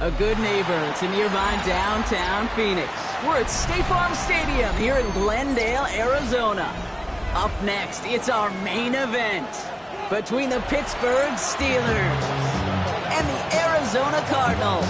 A good neighbor to nearby downtown Phoenix. We're at State Farm Stadium here in Glendale, Arizona. Up next, it's our main event between the Pittsburgh Steelers and the Arizona Cardinals.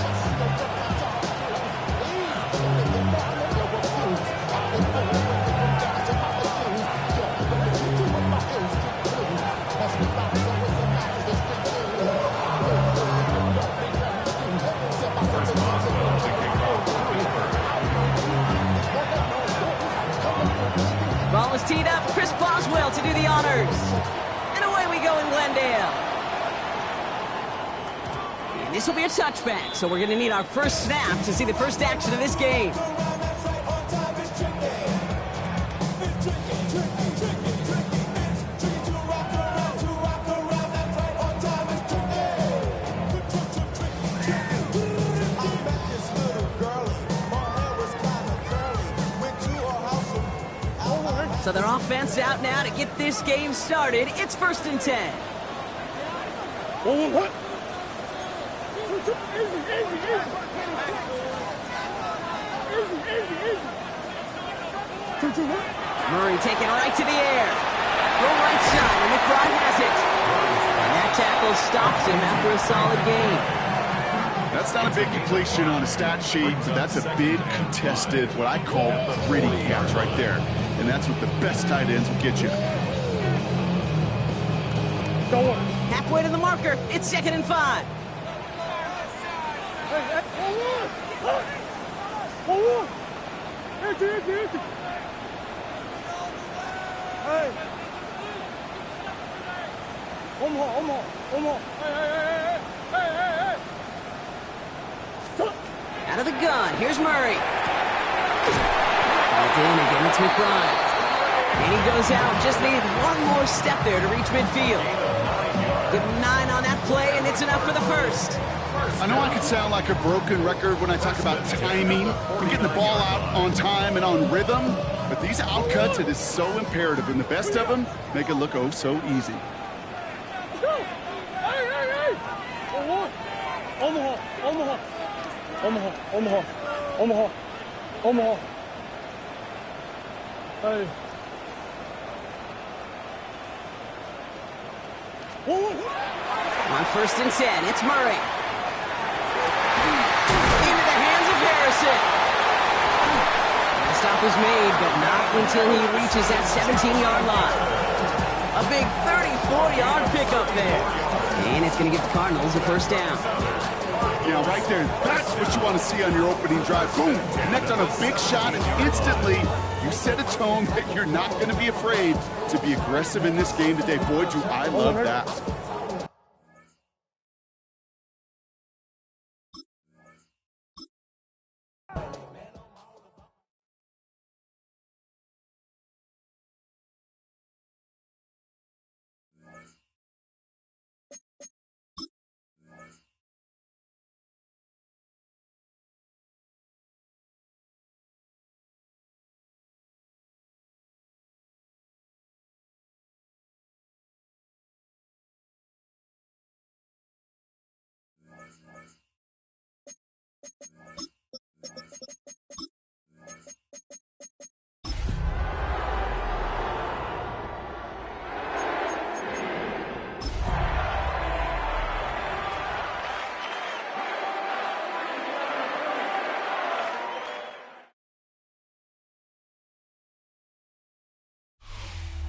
Ball is teed up. Chris Boswell to do the honors. And away we go in Glendale. And this will be a touchback, so we're going to need our first snap to see the first action of this game. So their offense out now to get this game started. It's 1st and 10. Murray taking right to the air. Go right side, and McBride has it. And that tackle stops him after a solid gain. That's not a big completion on a stat sheet, but that's a big contested, what I call gritty catch right there. And that's what the best tight ends will get you. Halfway to the marker. It's 2nd and 5. Out of the gun. Here's Murray. In again, it's McBride. And he goes out. Just needed one more step there to reach midfield. Give him 9 on that play, and it's enough for the first. I know I could sound like a broken record when I talk about timing and getting the ball out on time and on rhythm, but these outcuts, it is so imperative, and the best of them make it look oh so easy. Omaha. Hey. On 1st and 10, it's Murray. Into the hands of Harrison. The stop was made, but not until he reaches that 17-yard line. A big 34-yard pickup there. And it's going to give the Cardinals a first down. Yeah, right there. That's what you want to see on your opening drive. Boom! Connect on a big shot, and instantly you set a tone that you're not going to be afraid to be aggressive in this game today. Boy, do I love that.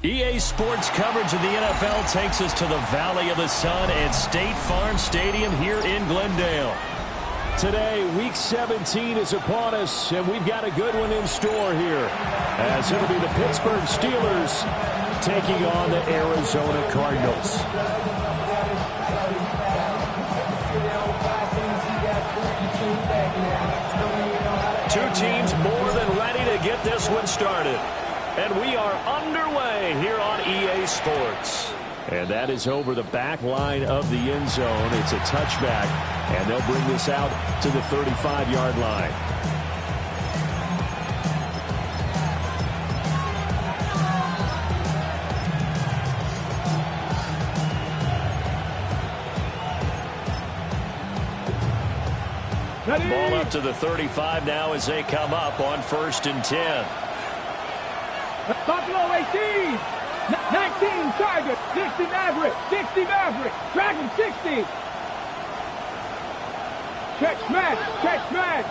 EA Sports coverage of the NFL takes us to the Valley of the Sun at State Farm Stadium here in Glendale. Today, Week 17 is upon us, and we've got a good one in store here, as it'll be the Pittsburgh Steelers taking on the Arizona Cardinals. Two teams more than ready to get this one started. And we are underway here on EA Sports. And that is over the back line of the end zone. It's a touchback, and they'll bring this out to the 35-yard line. Ball up to the 35 now as they come up on 1st and 10. Buffalo 18, 19 Tiger, 60 Maverick, 60 Maverick, Dragon 60. Check smash, check smash.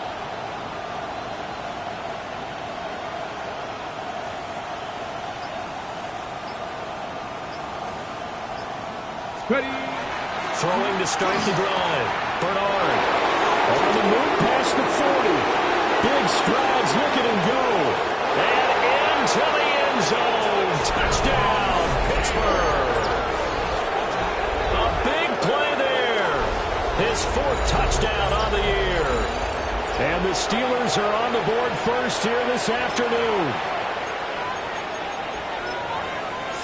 Ready. Throwing to start the drive. Bernard on the move past the 40. Big strides, look at him go. And into the end zone. Touchdown, Pittsburgh. A big play there. His 4th touchdown on the year. And the Steelers are on the board first here this afternoon.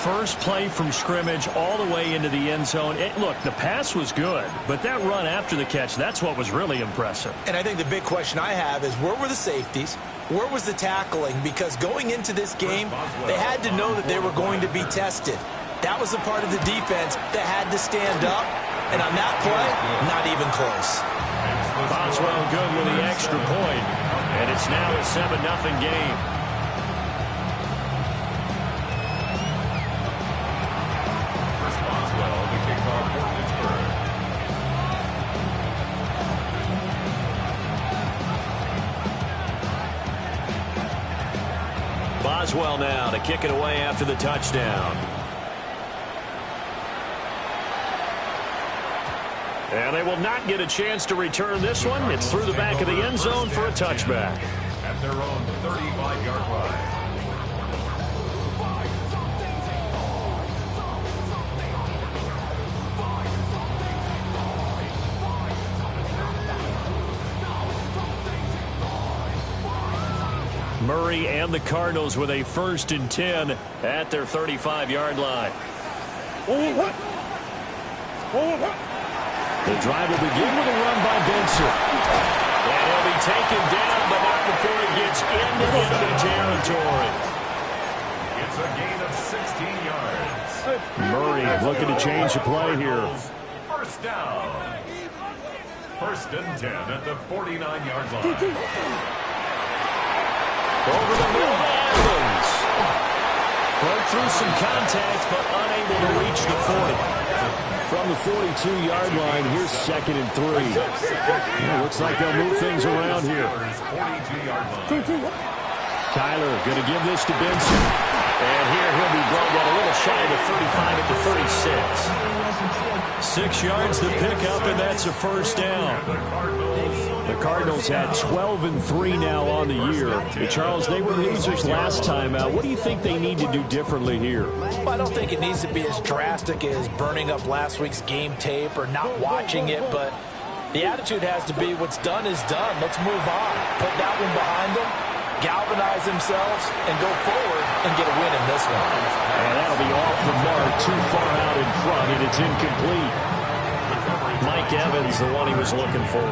First play from scrimmage all the way into the end zone. Look, the pass was good, but that run after the catch, that's what was really impressive. And I think the big question I have is, where were the safeties? Where was the tackling? Because going into this game, they had to know that they were going to be tested. That was a part of the defense that had to stand up. And on that play, not even close. Boswell good with the extra point. And it's now a 7-0 game. Boswell now to kick it away after the touchdown. And they will not get a chance to return this one. It's through the back of the end zone for a touchback. At their own 35-yard line. Murray and the Cardinals with a 1st and 10 at their 35-yard line. The drive will begin with a run by Benson. And he'll be taken down, but not before it gets into enemy territory. It's a gain of 16 yards. Murray looking to change the play here. First down. 1st and 10 at the 49-yard line. Over the middle to Evans. Broke through some contact, but unable to reach the 40. From the 42-yard line, here's 2nd and 3. Yeah, looks like they'll move things around here. Kyler going to give this to Benson. And here he'll be brought down a little shy of the 35 at the 36. 6 yards to pick up, and that's a 1st down. The Cardinals had 12 and 3 now on the year. But Charles, they were losers last time out. What do you think they need to do differently here? Well, I don't think it needs to be as drastic as burning up last week's game tape or not watching it, but the attitude has to be what's done is done. Let's move on. Put that one behind them, galvanize themselves, and go forward and get a win in this one. And that'll be off the mark, too far out in front, and it's incomplete. Mike Evans, the one he was looking for.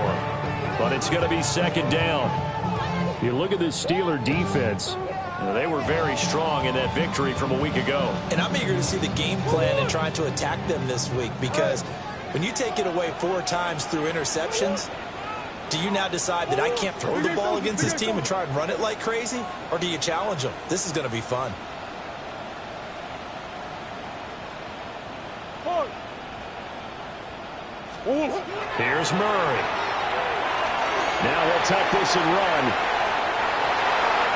But it's going to be 2nd down. You look at this Steeler defense. They were very strong in that victory from a week ago. And I'm eager to see the game plan and trying to attack them this week, because when you take it away 4 times through interceptions, do you now decide that I can't throw the ball against this team and try and run it like crazy? Or do you challenge them? This is going to be fun. Here's Murray. Now he'll tuck this and run.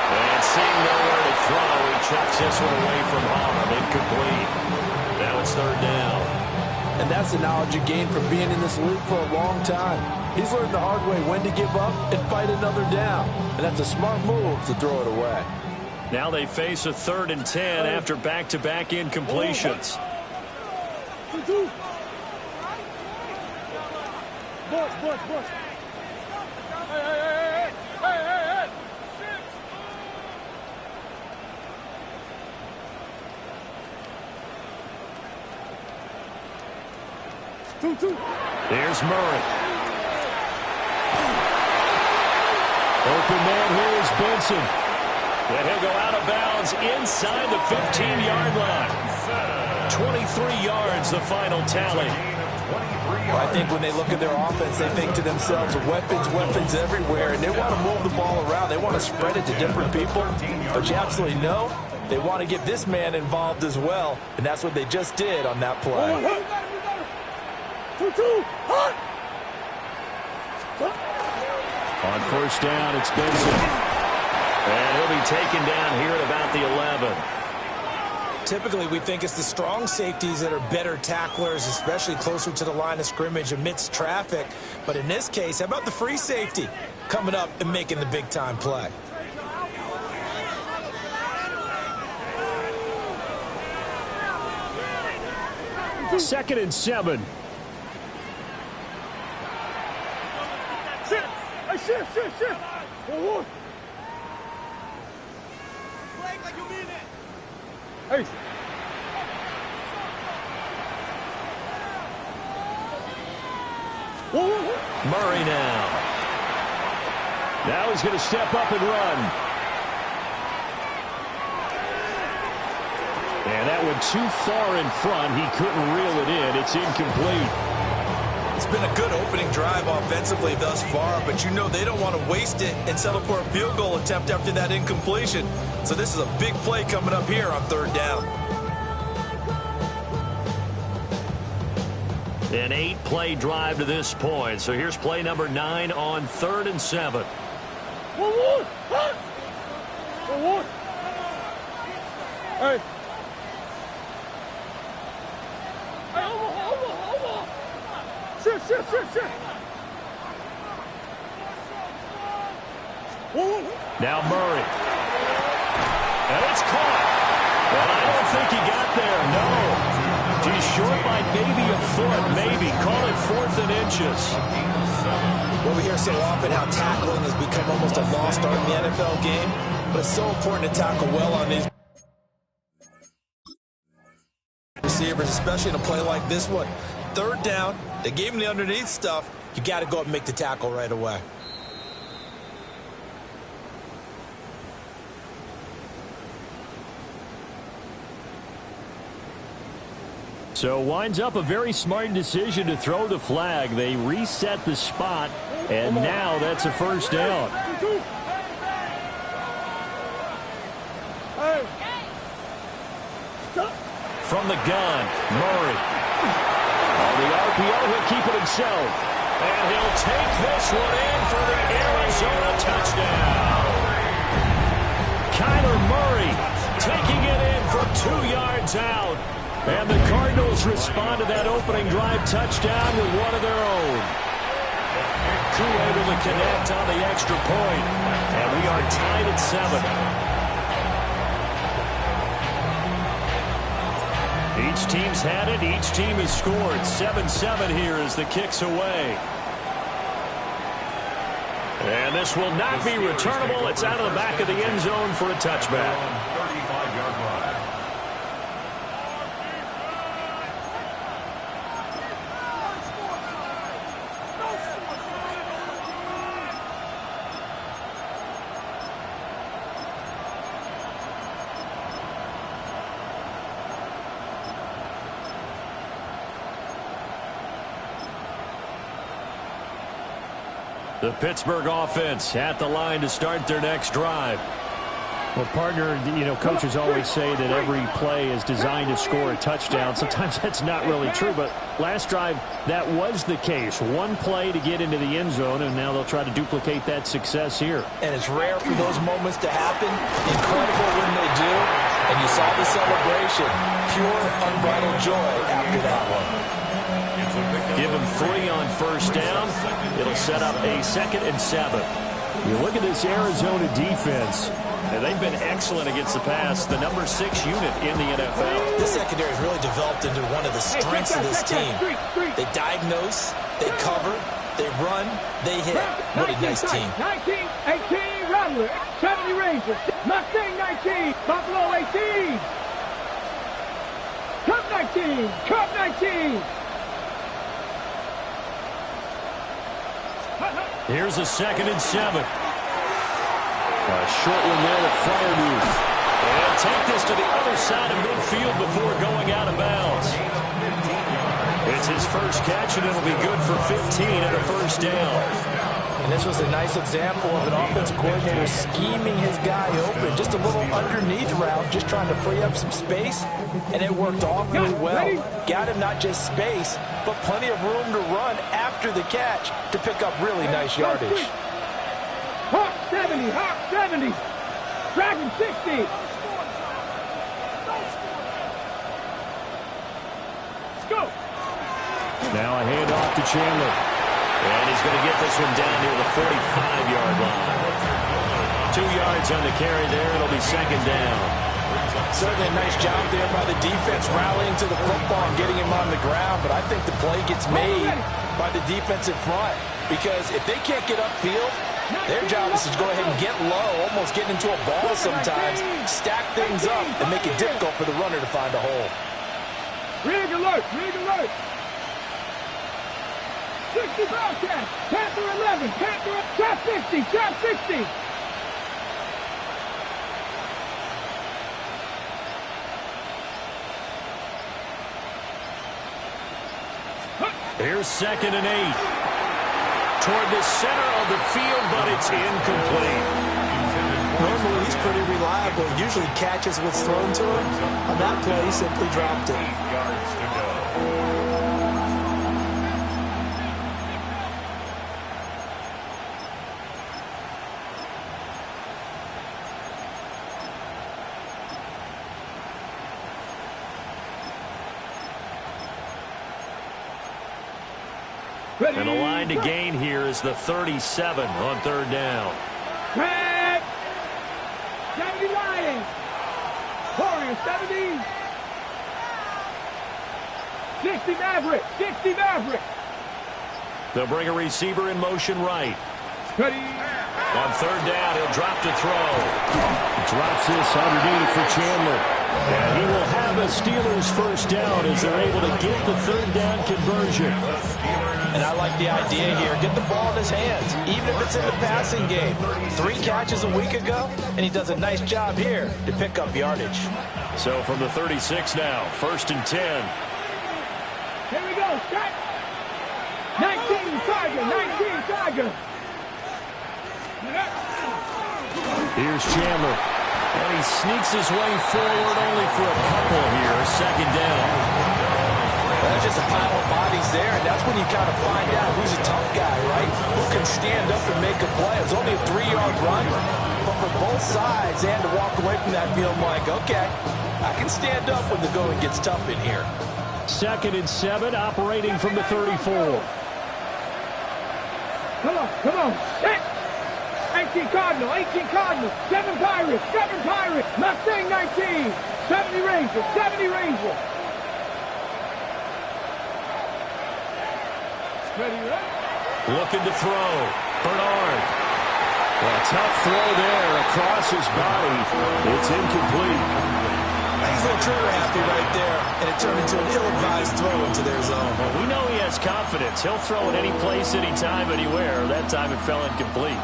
And seeing nowhere to throw, he chucks this one away from harm. Incomplete. Now it's 3rd down. And that's the knowledge you gain from being in this league for a long time. He's learned the hard way when to give up and fight another down. And that's a smart move to throw it away. Now they face a 3rd and 10 after back-to-back incompletions. Bush. Hey. 2-2. Here's Murray. Open man here is Benson. And he'll go out of bounds inside the 15-yard line. 23 yards, the final tally. 23 Well, I yards. think when they look at their offense, they think to themselves, weapons everywhere, and they want to move the ball around. They want to spread it to different people. But you absolutely know they want to get this man involved as well, and that's what they just did on that play. On first down, it's Benson. And he'll be taken down here at about the 11. Typically, we think it's the strong safeties that are better tacklers, especially closer to the line of scrimmage amidst traffic. But in this case, how about the free safety coming up and making the big-time play? Second and 7. Shift. Forward. Hey. Murray now. Now he's going to step up and run. And that went too far in front. He couldn't reel it in. It's incomplete. It's been a good opening drive offensively thus far, but you know they don't want to waste it and settle for a field goal attempt after that incompletion. So this is a big play coming up here on third down. An 8-play drive to this point. So here's play number 9 on 3rd and 7. Forward. Hey. Shift. Now Murray. And it's caught. Well, I don't think he got there. No. He's short by maybe a foot. Maybe. Call it 4th and inches. Well, we hear so often how tackling has become almost a lost art in the NFL game, but it's so important to tackle well on these receivers, especially in a play like this one. Third down, they gave him the underneath stuff. You got to go up and make the tackle right away. So winds up a very smart decision to throw the flag. They reset the spot, and now that's a first down. From the gun, Murray. On the RPO, he'll keep it himself. And he'll take this one in for the Arizona touchdown. Kyler Murray taking it in from 2 yards out. And the Cardinals respond to that opening drive touchdown with one of their own. Crew able to connect on the extra point. And we are tied at 7. Each team's had it. Each team has scored. 7-7 here as the kick's away. And this will not be returnable. It's out of the back of the end zone for a touchback. 35-yard line. The Pittsburgh offense at the line to start their next drive. Well, partner, coaches always say that every play is designed to score a touchdown. Sometimes that's not really true, but last drive, that was the case. One play to get into the end zone, and now they'll try to duplicate that success here. And it's rare for those moments to happen. Incredible when they do. And you saw the celebration. Pure, unbridled joy after that one. Give him 3 on first down. It'll set up a 2nd and 7. You look at this Arizona defense. And they've been excellent against the pass, the number 6 unit in the NFL. This secondary has really developed into one of the strengths of this team. They diagnose, they cover, they run, they hit. What a nice team. 19, 18, Rattler, 70 Rangers, Mustang 19, Buffalo 18. Cup 19, Cup 19. Here's a 2nd and 7. A short one there to Freiermuth. And take this to the other side of midfield before going out of bounds. It's his first catch, and it'll be good for 15 and a first down. And this was a nice example of an offensive coordinator scheming his guy open. Just a little underneath route, just trying to free up some space, and it worked awfully well. Got him not just space, but plenty of room to run after the catch to pick up really nice yardage. Hawk 70, Hawk 70. Dragon 60. Let's go. Now a handoff to Chandler. And he's going to get this one down near the 45-yard line. 2 yards on the carry there. It'll be second down. Certainly a nice job there by the defense rallying to the football and getting him on the ground. But I think the play gets made by the defensive front. Because if they can't get upfield, their job is to go ahead and get low, almost get into a ball sometimes, stack things up, and make it difficult for the runner to find a hole. Rig alert, rig alert. 60 Bobcat, Panther 11, Panther, trap 60, trap 60. Here's 2nd and 8. Toward the center of the field, but it's incomplete. Normally, he's pretty reliable. Usually catches what's thrown to him. On that play, he simply dropped it. 8 yards to go. And the line to gain here is the 37 on 3rd down. Red. 70 Lions. Warriors 70. 60 Maverick. 60 Maverick. They'll bring a receiver in motion right. Ready. On 3rd down, he'll drop to throw. Drops this underneath for Chandler. And he will have a Steelers first down as they're able to get the 3rd down conversion. And I like the idea here. Get the ball in his hands, even if it's in the passing game. 3 catches a week ago, and he does a nice job here to pick up yardage. So from the 36 now, 1st and 10. Here we go. Start. 19 Tiger. 19 Tiger. Here's Chandler. And he sneaks his way forward only for a couple here. 2nd down. There's just a pile of bodies there, and that's when you kind of find out who's a tough guy, right? Who can stand up and make a play. It's only a 3-yard run, but for both sides, they had to walk away from that feeling like, okay, I can stand up when the going gets tough in here. 2nd and 7, operating from the 34. Come on, come on. 18 Cardinal, 18 Cardinal. 7 Pirates, 7 Pirates. Mustang 19. 70 Rangers, 70 Rangers. Ready, right? Looking to throw. Bernard. A tough throw there across his body. It's incomplete. He's a little trigger happy right there, and it turned into an ill-advised throw into their zone. Well, we know he has confidence. He'll throw it any place, anytime, anywhere. That time it fell incomplete.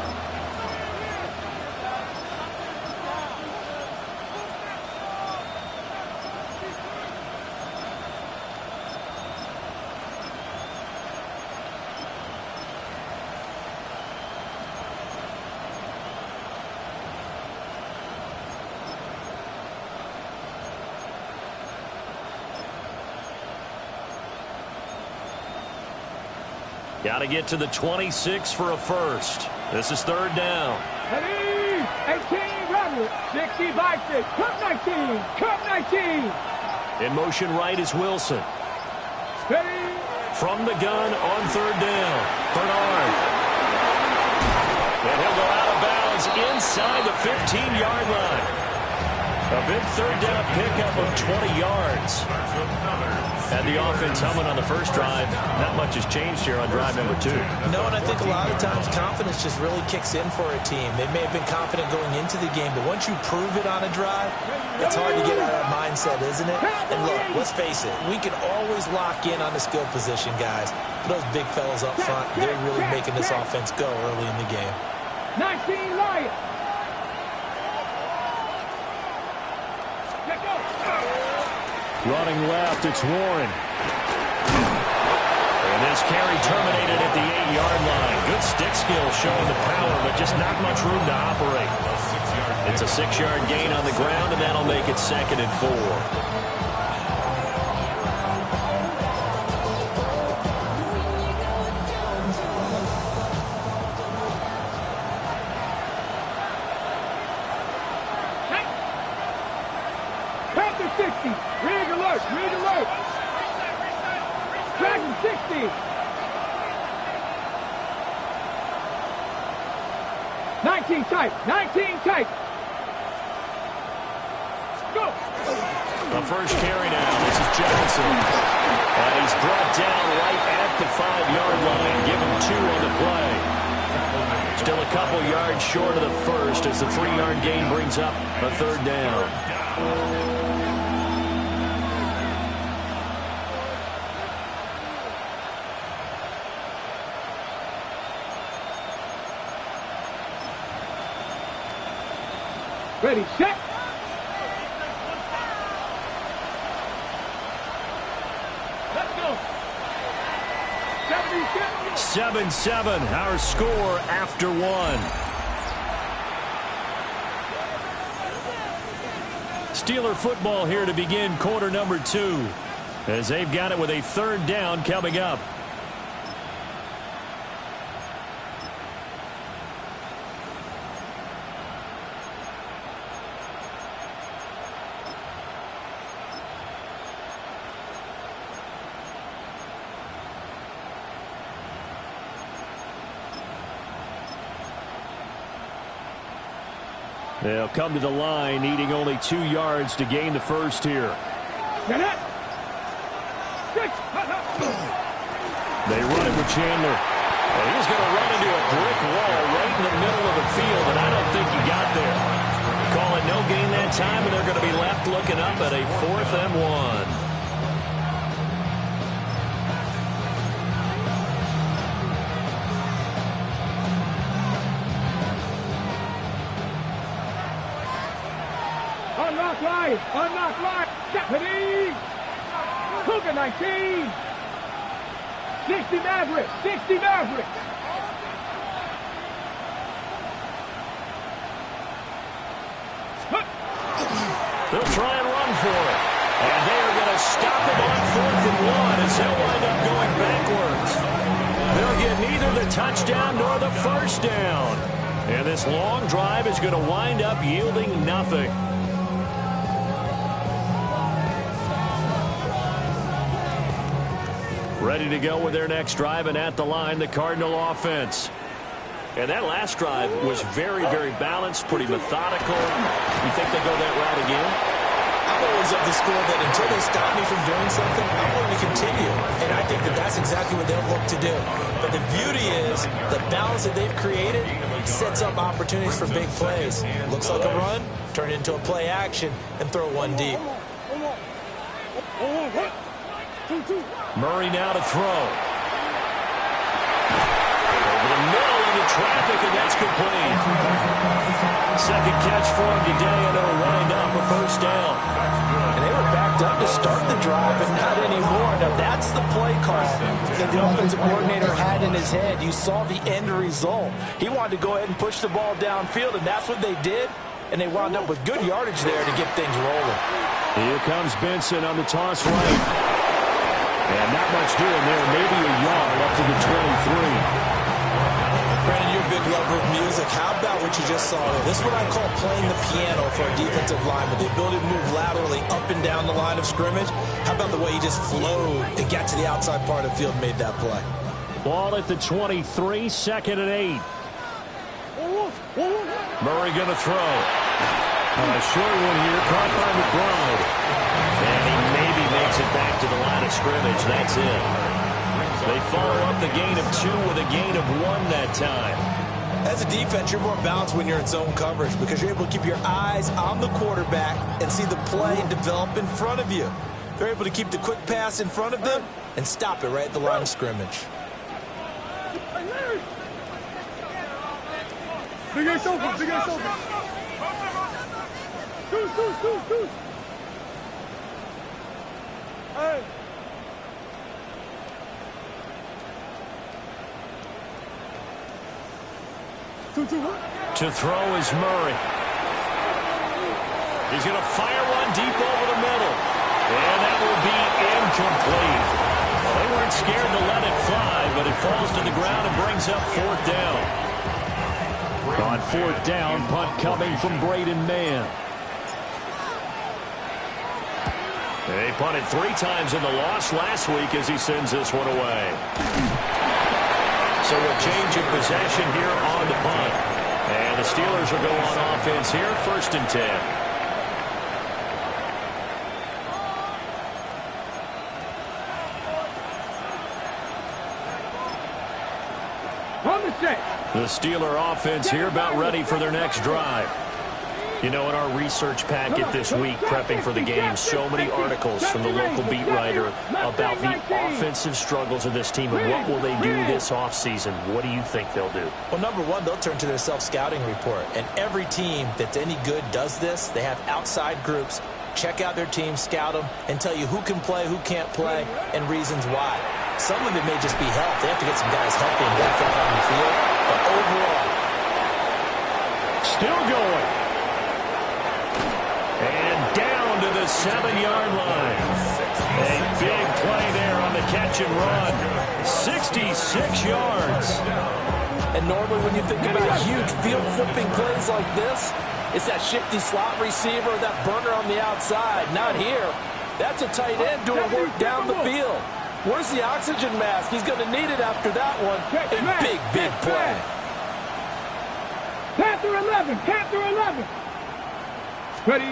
Got to get to the 26 for a first. This is 3rd down. Ready? 18 Robert. 60 Vikings. Cup 19. Cup 19. In motion right is Wilson. Ready? From the gun on 3rd down. Bernard. And he'll go out of bounds inside the 15-yard line. A big 3rd down pickup of 20 yards. Had the offense humming on the first drive. Not much has changed here on drive number 2. No, and I think a lot of times confidence just really kicks in for a team. They may have been confident going into the game, but once you prove it on a drive, it's hard to get out of that mindset, isn't it? And look, let's face it, we can always lock in on the skill position, guys. But those big fellas up front, they're really making this offense go early in the game. 19 Lions. Running left, it's Warren. And this carry terminated at the 8-yard line. Good stick skill showing the power, but just not much room to operate. It's a 6-yard gain on the ground, and that'll make it 2nd and 4. Panther 60. Rig alert. Rig alert. Dragon 60. 19 tight. 19 tight. Go. The first carry now. This is Johnson. And he's brought down right at the 5-yard line. Give him 2 on the play. Still a couple yards short of the first as the 3-yard gain brings up a 3rd down. Ready, set. Let's go. 7-7, our score after 1. Steeler football here to begin quarter number 2, as they've got it with a 3rd down coming up. They'll come to the line, needing only 2 yards to gain the first here. Get it. They run it with Chandler. And he's going to run into a brick wall right in the middle of the field, and I don't think he got there. Call it no gain that time, and they're going to be left looking up at a 4th and 1. Unlock line! Unlock line! Deputy! Cougar 19! 60 Maverick! 60 Maverick! They'll try and run for it. And they are going to stop him on 4th and 1 as he'll wind up going backwards. They'll get neither the touchdown nor the first down. And this long drive is going to wind up yielding nothing. Ready to go with their next drive, and at the line, the Cardinal offense. And that last drive was very, very balanced, pretty methodical. You think they go that route again? I'm always of the school that until they stop me from doing something, I'm going to continue. And I think that that's exactly what they'll look to do. But the beauty is the balance that they've created sets up opportunities for big plays. Looks like a run, turn it into a play action, and throw one deep. Murray now to throw. Over the middle into traffic, and that's complete. Second catch for him today, and it'll wind up a first down. And they were backed up to start the drive, but not anymore. Now, that's the play call that the offensive coordinator had in his head. You saw the end result. He wanted to go ahead and push the ball downfield, and that's what they did. And they wound up with good yardage there to get things rolling. Here comes Benson on the toss right. And not much doing there, maybe a yard up to the 23. Brandon, you're a big lover of music. How about what you just saw there? This is what I call playing the piano for a defensive lineman. The ability to move laterally up and down the line of scrimmage. How about the way he just flowed and got to the outside part of the field and made that play? Ball at the 23, 2nd and 8. Murray going to throw. A short one here, caught by McBride. And he maybe makes it back to the line of scrimmage. That's it. They follow up the gain of 2 with a gain of 1 that time. As a defense, you're more balanced when you're in zone coverage because you're able to keep your eyes on the quarterback and see the play develop in front of you. They're able to keep the quick pass in front of them and stop it right at the line of scrimmage. Big ass open, big ass open. Goose. Hey. To throw is Murray. He's going to fire one deep over the middle. And that will be incomplete. Well, they weren't scared to let it fly, but it falls to the ground and brings up 4th down. On 4th down, punt coming from Braden Mann. They punted 3 times in the loss last week as he sends this one away. So a change of possession here on the punt. And the Steelers will go on offense here, 1st and 10. The Steeler offense here about ready for their next drive. You know, in our research packet this week, prepping for the game, so many articles from the local beat writer about the offensive struggles of this team and what will they do this offseason. What do you think they'll do? Well, number one, they'll turn to their self-scouting report. And every team that's any good does this. They have outside groups. Check out their team, scout them, and tell you who can play, who can't play, and reasons why. Some of it may just be health. They have to get some guys healthy and back out on the field. But overall, still going. And down to the 7-yard line. A big play there on the catch and run. 66 yards. And normally when you think about huge field-flipping plays like this, it's that shifty slot receiver, that burner on the outside. Not here. That's a tight end doing work down the field. Where's the oxygen mask? He's going to need it after that one. A big, big play. Panther 11. Panther 11. Ready.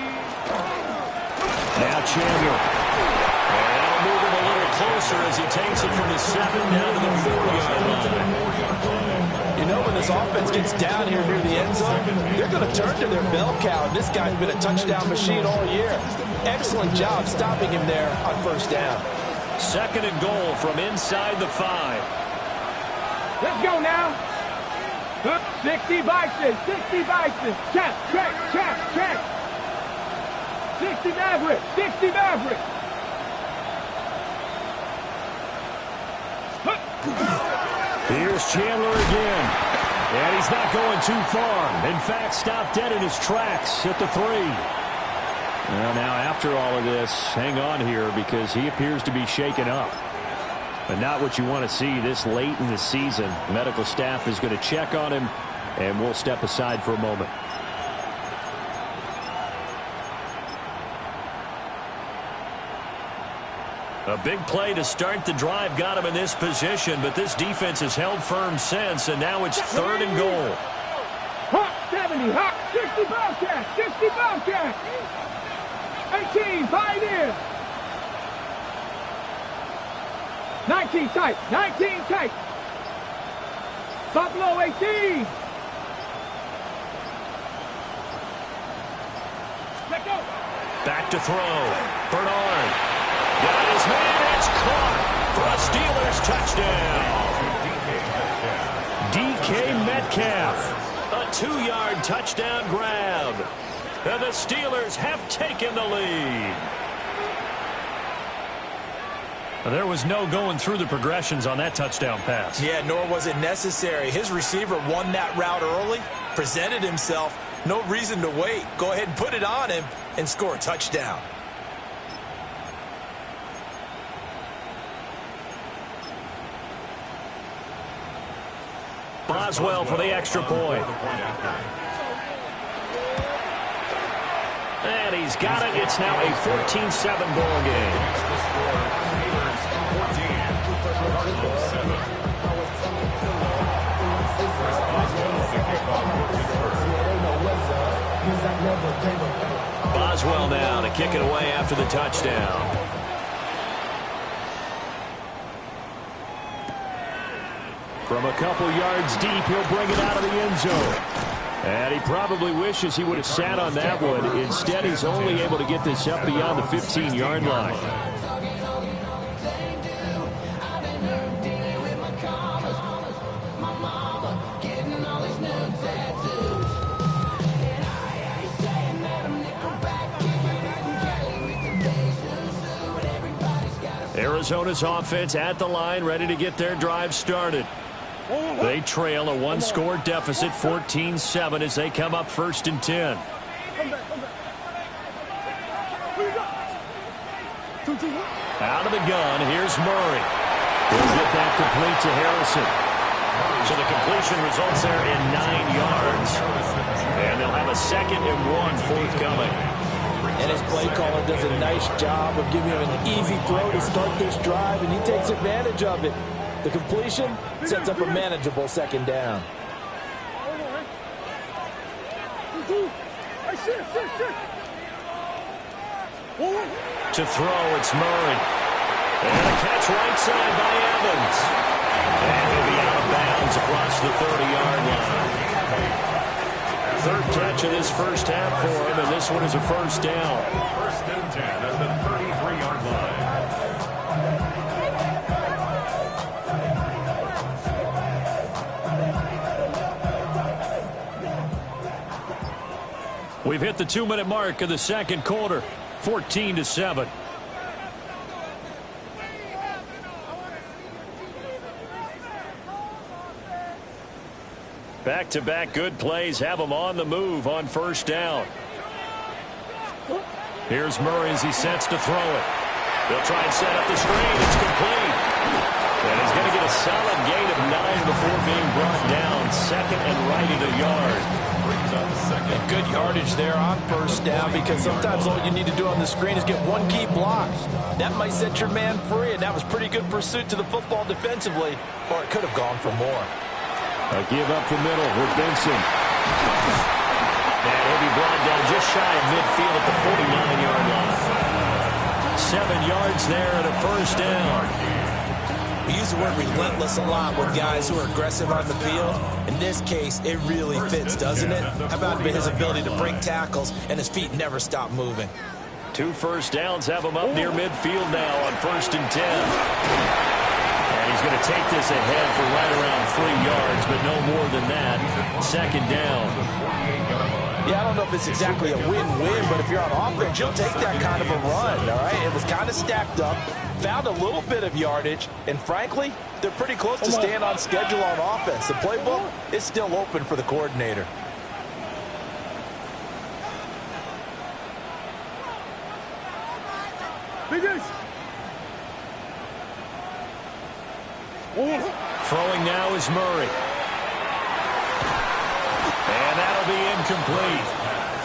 Now Chandler. And that'll move him a little closer as he takes it from the 7 down to the 4-yard line. You know, when this offense gets down here near the end zone, they're going to turn to their bell cow. And this guy's been a touchdown machine all year. Excellent job stopping him there on 1st down. 2nd and goal from inside the 5. Let's go now. 60 Bison. 60 Bison. Check, check, check, check. 60 Maverick. 60 Maverick. Here's Chandler again. And he's not going too far. In fact, stopped dead in his tracks at the 3. Well, now, after all of this, hang on here because he appears to be shaken up. But not what you want to see this late in the season. Medical staff is going to check on him, and we'll step aside for a moment. A big play to start the drive got him in this position, but this defense has held firm since, and now it's 3rd and goal. Hawk 70, Hawk 60 Bobcat, 60 Bobcat. 18, fight in. 19 tight, 19 tight. Buffalo 18. Let go. Back to throw. Bernard. Got his man. It's caught for a Steelers touchdown. DK Metcalf. A 2-yard touchdown grab. And the Steelers have taken the lead. There was no going through the progressions on that touchdown pass. Yeah, nor was it necessary. His receiver won that route early, presented himself. No reason to wait. Go ahead and put it on him and score a touchdown. Boswell for the extra point. And he's got it. It's now a 14-7 ball game. Boswell now to kick it away after the touchdown. From a couple yards deep, he'll bring it out of the end zone. And he probably wishes he would have sat on that one. Instead, he's only able to get this up beyond the 15-yard line. Arizona's offense at the line, ready to get their drive started. They trail a one-score deficit, 14-7, as they come up 1st and 10. Out of the gun, here's Murray. He'll get that complete to Harrison. So the completion results there in 9 yards. And they'll have a 2nd and 1 forthcoming. And his play caller does a nice job of giving him an easy throw to start this drive, and he takes advantage of it. The completion sets up a manageable 2nd down. To throw, it's Murray. And a catch right side by Evans. And he'll be out of bounds across the 30-yard line. 3rd catch of this first half for him, and this one is a 1st down. 1st and 10 at the 33-yard line. We've hit the 2-minute mark of the 2nd quarter, 14-7. Back-to-back good plays have them on the move on 1st down. Here's Murray as he sets to throw it. They'll try and set up the screen. It's complete. And he's going to get a solid gain of 9 before being brought down. 2nd and right at a yard. And good yardage there on 1st down, because sometimes all you need to do on the screen is get one key block. That might set your man free, and that was pretty good pursuit to the football defensively, or it could have gone for more. A give up the middle with Benson. And he'll be brought down just shy of midfield at the 49-yard line. 7 yards there and a 1st down. We use the word relentless a lot with guys who are aggressive on the field. In this case, it really fits, doesn't it? How about his ability to break tackles and his feet never stop moving? 2 first downs have him up near midfield now on 1st and 10. And he's going to take this ahead for right around 3 yards, but no more than that. 2nd down. Yeah, I don't know if it's exactly a win-win, but if you're on offense, you'll take that kind of a run, all right? It was kind of stacked up, found a little bit of yardage, and frankly, they're pretty close to staying on schedule on offense. The playbook is still open for the coordinator. Throwing now is Murray. And that'll be incomplete.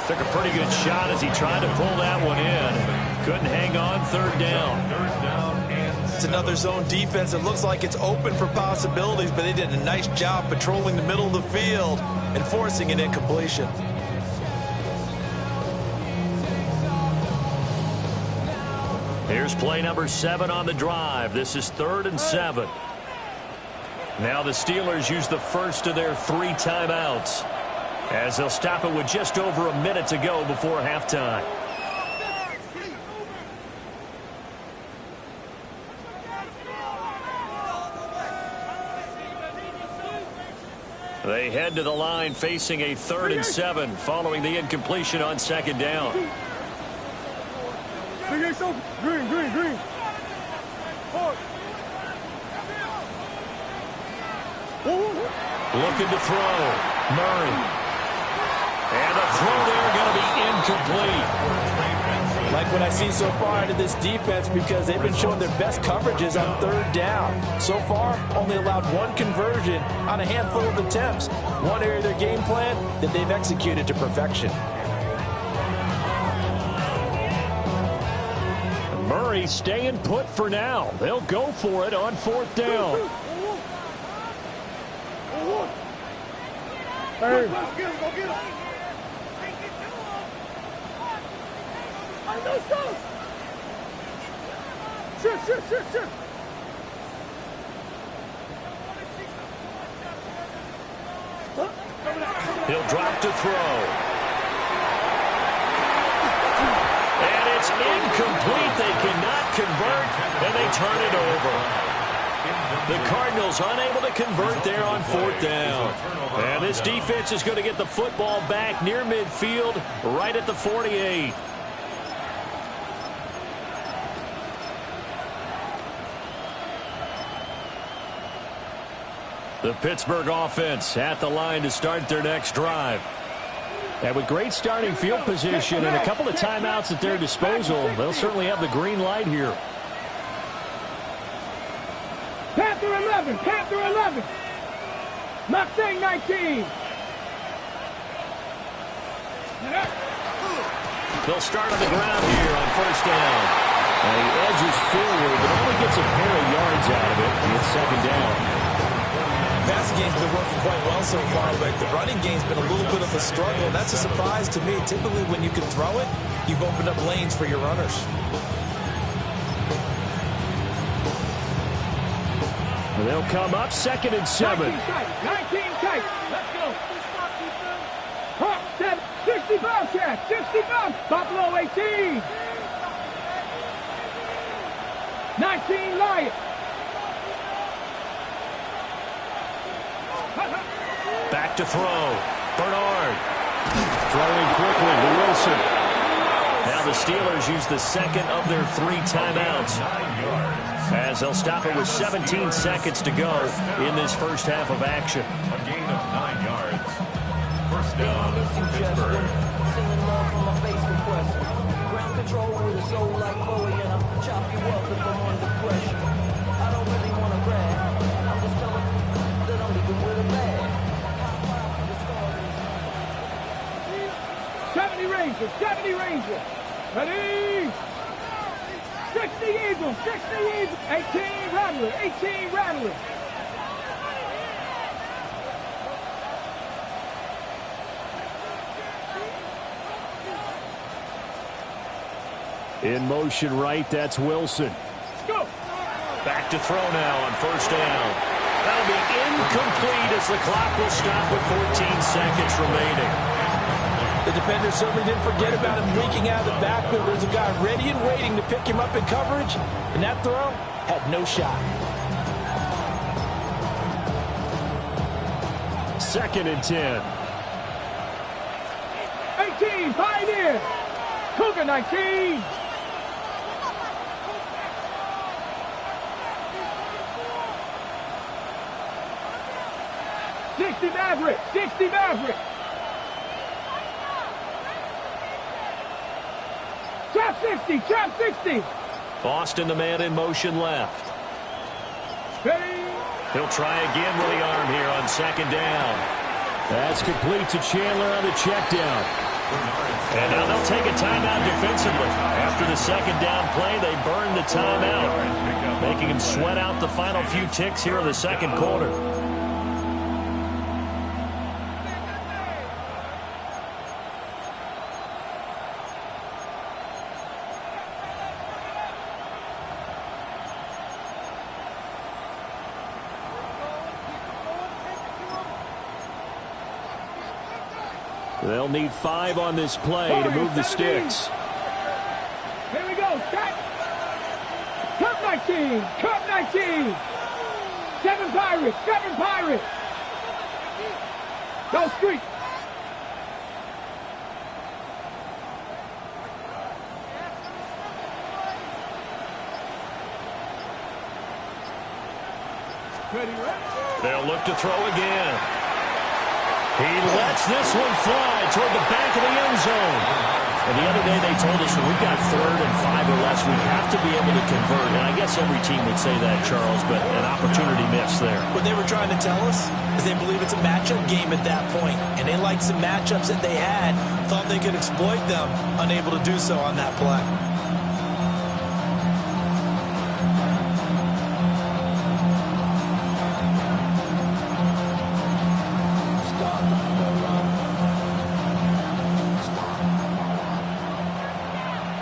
Took a pretty good shot as he tried to pull that one in. Couldn't hang on. 3rd down. It's another zone defense. It looks like it's open for possibilities, but they did a nice job patrolling the middle of the field and forcing an incompletion. Here's play number 7 on the drive. This is 3rd and 7. Now the Steelers use the first of their 3 timeouts, as they'll stop it with just over a minute to go before halftime. They head to the line facing a 3rd and 7 following the incompletion on 2nd down. Green. Looking to throw. Murray. And the throw there going to be incomplete. Like what I see so far out of this defense, because they've been showing their best coverages on 3rd down. So far, only allowed 1 conversion on a handful of attempts. One area of their game plan that they've executed to perfection. Murray staying put for now. They'll go for it on 4th down. Hey. Go get him. I know so. Shit. He'll drop to throw. And it's incomplete. They cannot convert, and they turn it over. The Cardinals unable to convert there on 4th down. And this defense is going to get the football back near midfield, right at the 48. The Pittsburgh offense at the line to start their next drive. And with great starting field position and a couple of timeouts at their disposal, they'll certainly have the green light here. Panther 11, Panther 11. Mustang 19. They'll start on the ground here on first down. And he edges forward, but only gets a pair of yards out of it. And it's second down. Passing game's been working quite well so far, but the running game's been a little bit of a struggle, and that's a surprise to me. Typically, when you can throw it, you've opened up lanes for your runners. They'll come up 2nd and 7. 19 tight. Let's go. 65 catch. 65. Buffalo 18. 19 Lions. Back to throw. Bernard. Throwing quickly to Wilson. Now the Steelers use the second of their 3 timeouts, as they'll stop it with 17 seconds to go in this first half of action. A gain of 9 yards. First down, Pittsburgh. Sending love from my face request. Ground control with a soul like Bowie, and I'll chop you up if I'm under pressure. I don't really want to brag. I'm just telling you that I'm leaving with a bag. 70 Rangers, 70 Rangers. Ready? 60 Eagles, 60 Eagles. 18 Rattlers, 18 Rattlers. In motion right, that's Wilson. Go. Back to throw now on first down. That'll be incomplete as the clock will stop with 14 seconds remaining. The defender certainly didn't forget about him leaking out of the backfield. There's a guy ready and waiting to pick him up in coverage, and that throw had no shot. 2nd and 10. 18, Pioneer. Cougar 19. Maverick, 60 Maverick. Trap 60, trap 60. Boston, the man in motion left. Ready. He'll try again with the arm here on 2nd down. That's complete to Chandler on the check down. And now they'll take a timeout defensively. After the 2nd down play, they burn the timeout, making him sweat out the final few ticks here in the 2nd quarter. They'll need 5 on this play to move the sticks. Here we go. Cup 19. Cup 19. 7 Pirates. 7 Pirates. Go Street. Ready, ready. They'll look to throw again. He lets this one fly toward the back of the end zone. And the other day they told us when we've got 3rd and 5 or less, we have to be able to convert. And I guess every team would say that, Charles, but an opportunity missed there. What they were trying to tell us is they believe it's a matchup game at that point. And they liked some matchups that they had, thought they could exploit them, unable to do so on that play.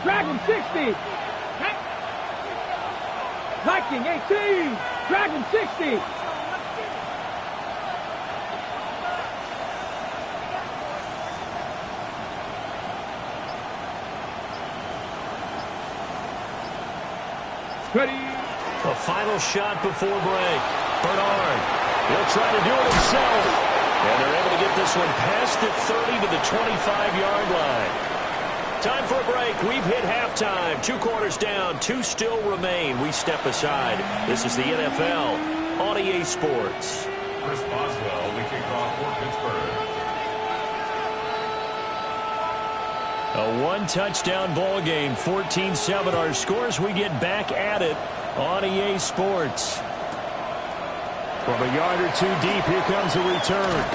Dragon 60. Viking 18. Dragon 60. Ready. A final shot before break. Bernard. He'll try to do it himself. And they're able to get this one past the 30 to the 25-yard line. Time for a break. We've hit halftime. 2 quarters down. 2 still remain. We step aside. This is the NFL on EA Sports. Chris Boswell, the kickoff for Pittsburgh. A one-touchdown ball game, 14-7 our scores. We get back at it on EA Sports. From a yard or two deep, here comes a return.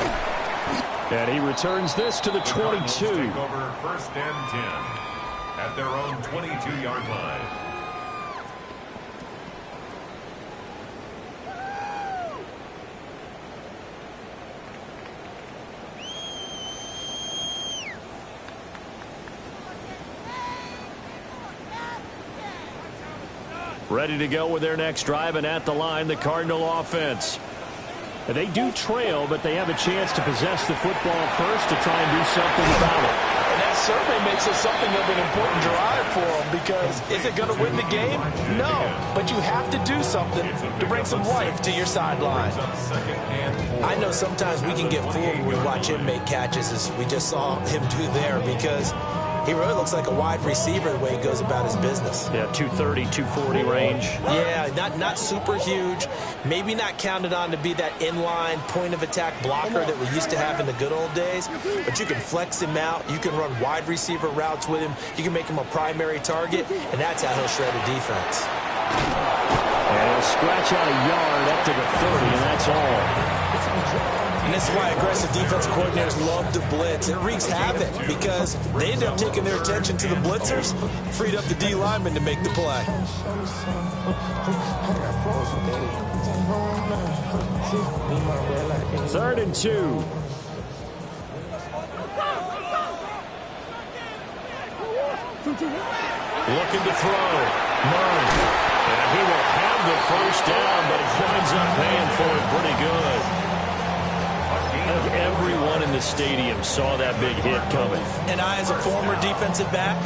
And he returns this to the 22. Take over 1st and 10 at their own 22-yard line. Ready to go with their next drive, and at the line, the Cardinal offense. They do trail, but they have a chance to possess the football first to try and do something about it. And that certainly makes it something of an important drive for them, because is it going to win the game? No, but you have to do something to bring some life to your sideline. I know sometimes we can get fooled when we watch him make catches, as we just saw him do there, because he really looks like a wide receiver the way he goes about his business. Yeah, 230, 240 range. Yeah, not super huge. Maybe not counted on to be that inline point-of-attack blocker that we used to have in the good old days. But you can flex him out. You can run wide receiver routes with him. You can make him a primary target, and that's how he'll shred a defense. And he'll scratch out a yard up to the 30, and that's all. And this is why aggressive defensive coordinators love to blitz. It wreaks havoc because they end up taking their attention to the blitzers, freed up the D lineman to make the play. 3rd and 2. Looking to throw. Murray. And he will have the first down, but it winds up paying for it pretty good. Everyone in the stadium saw that big hit coming. And I, as a former defensive back,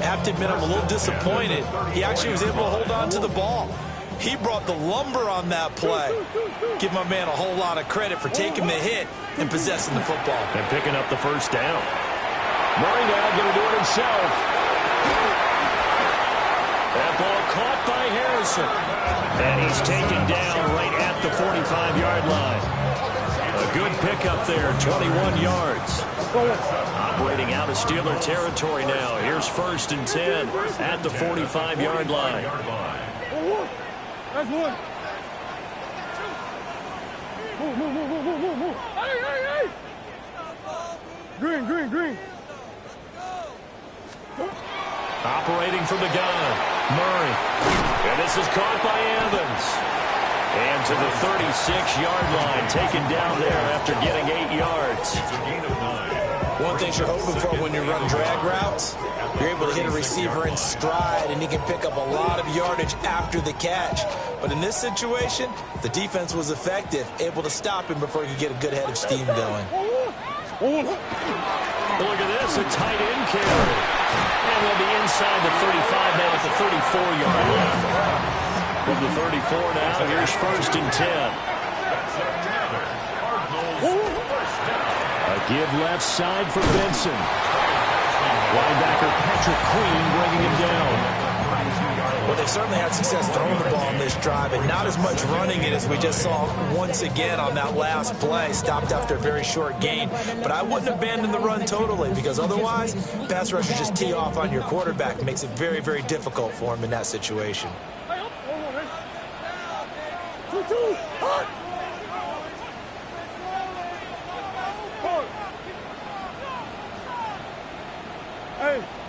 have to admit I'm a little disappointed. He actually was able to hold on to the ball. He brought the lumber on that play. Give my man a whole lot of credit for taking the hit and possessing the football. And picking up the first down. Murray now going to do it himself. That ball caught by Harrison. And he's taken down right at the 45-yard line. A good pickup there, 21 yards. Operating out of Steeler territory now. Here's 1st and 10 at the 45-yard line. That's one. Move. Hey. Green. Operating from the gun, Murray. And this is caught by Evans. And to the 36-yard line, taken down there after getting 8 yards. One thing you're hoping for when you run drag routes, you're able to hit a receiver in stride, and he can pick up a lot of yardage after the catch. But in this situation, the defense was effective, able to stop him before he could get a good head of steam going. Look at this, a tight end carry. And we'll be inside the 35 now at the 34-yard line. From the 34 now, here's 1st and 10. A give left side for Benson. Linebacker Patrick Queen bringing him down. Well, they certainly had success throwing the ball on this drive, and not as much running it as we just saw once again on that last play. Stopped after a very short gain. But I wouldn't abandon the run totally, because otherwise, pass rushers just tee off on your quarterback. It makes it very, very difficult for him in that situation.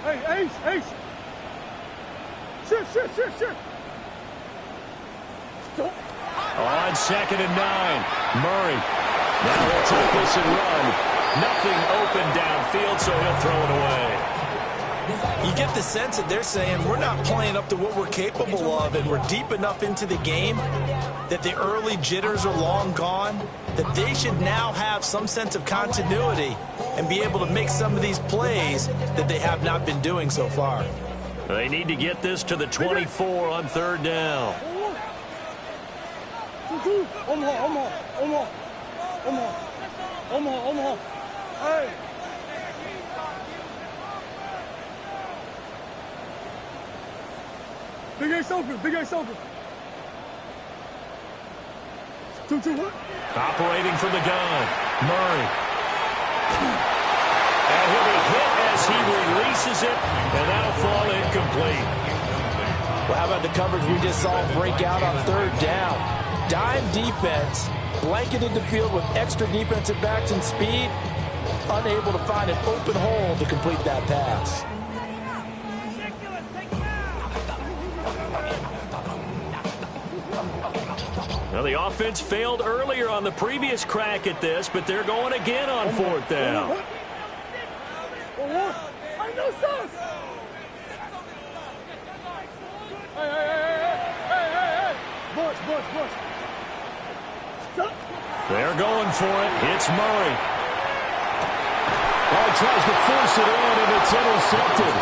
Hey, Ace. Shit. On 2nd and 9, Murray. Now he'll take this and run. Nothing open downfield, so he'll throw it away. You get the sense that they're saying we're not playing up to what we're capable of, and we're deep enough into the game that the early jitters are long gone, that they should now have some sense of continuity and be able to make some of these plays that they have not been doing so far. They need to get this to the 24 on 3rd down. Omaha. Hey. Big Ace open. Operating from the gun, Murray. And he'll be hit as he releases it, and that'll fall incomplete. Well, how about the coverage we just saw break out on third down? Dime defense, blanketed the field with extra defensive backs and speed, unable to find an open hole to complete that pass. Well, the offense failed earlier on the previous crack at this, but they're going again on fourth down. They're going for it. It's Murray. He tries to force it in, and it's intercepted.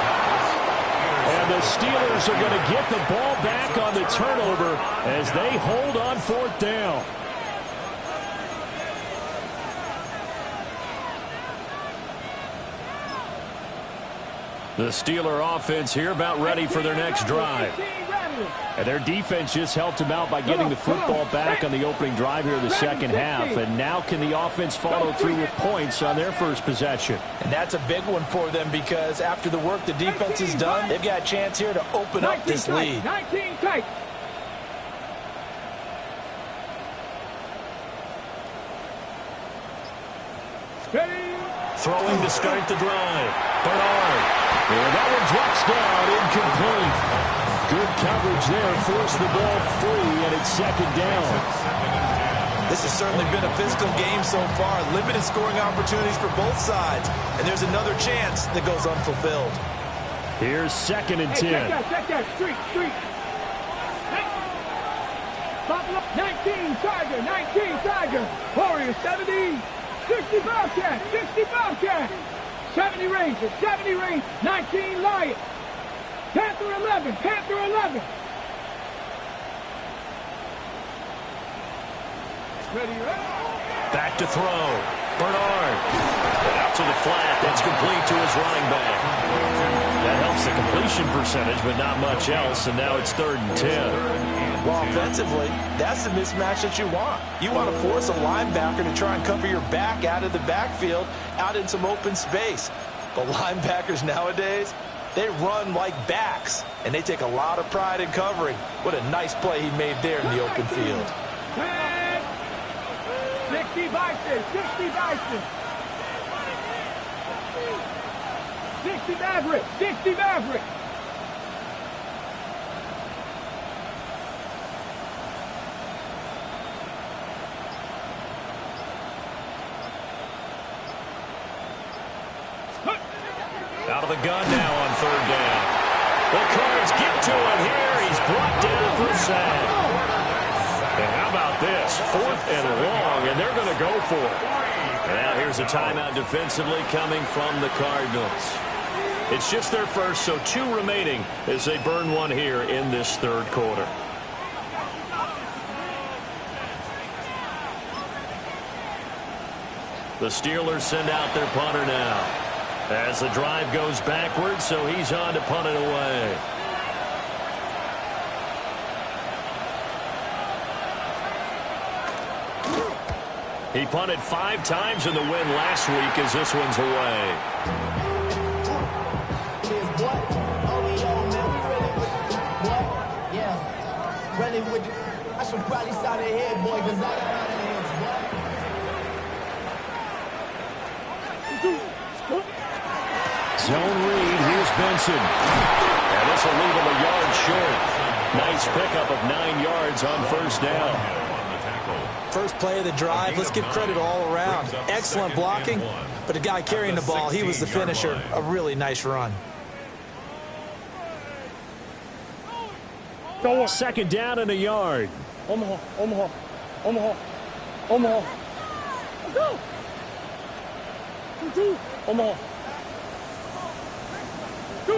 And the Steelers are going to get the ball back on the turnover as they hold on fourth down. The Steeler offense here about ready for their next drive. And their defense just helped them out by getting the football back on the opening drive here in the second half. And now can the offense follow through with points on their first possession? And that's a big one for them because after the work the defense has done, they've got a chance here to open up this lead. 19 tight. Throwing to start the drive. Bernard. And that one drops down, incomplete. Good coverage there, forced the ball free, and it's second down. This has certainly been a physical game so far. Limited scoring opportunities for both sides. And there's another chance that goes unfulfilled. Here's second and 10. Check that. Street. 19 Tiger. Warriors 70. 60 Bobcat. 70 Rangers. 19 Lions. Panther 11. Back to throw. Bernard. Out to the flat. That's complete to his running back. That helps the completion percentage, but not much else. And now it's 3rd and 10. Well, offensively, that's the mismatch that you want. You want to force a linebacker to try and cover your back out of the backfield, out in some open space. But linebackers nowadays, they run like backs, and they take a lot of pride in covering. What a nice play he made there in the open field. 60 Bison. 60 Maverick. Out of the gun now on 3rd down. The Cards get to him here. He's brought down for a sack. And how about this? 4th and long, and they're going to go for it. Now here's a timeout defensively coming from the Cardinals. It's just their first, so 2 remaining as they burn one here in this 3rd quarter. The Steelers send out their punter now. As the drive goes backwards, so he's on to punt it away. He punted 5 times in the win last week as this one's away. I should probably start ahead, boy, because I got out of hands, Zone read, here's Benson. And this will leave him a yard short. Nice pickup of 9 yards on 1st down. First play of the drive, let's give credit all around. Excellent blocking, but the guy carrying the ball, he was the finisher. A really nice run. 2nd down and a yard. Omaha. Let's go. 2. Omaha. 2.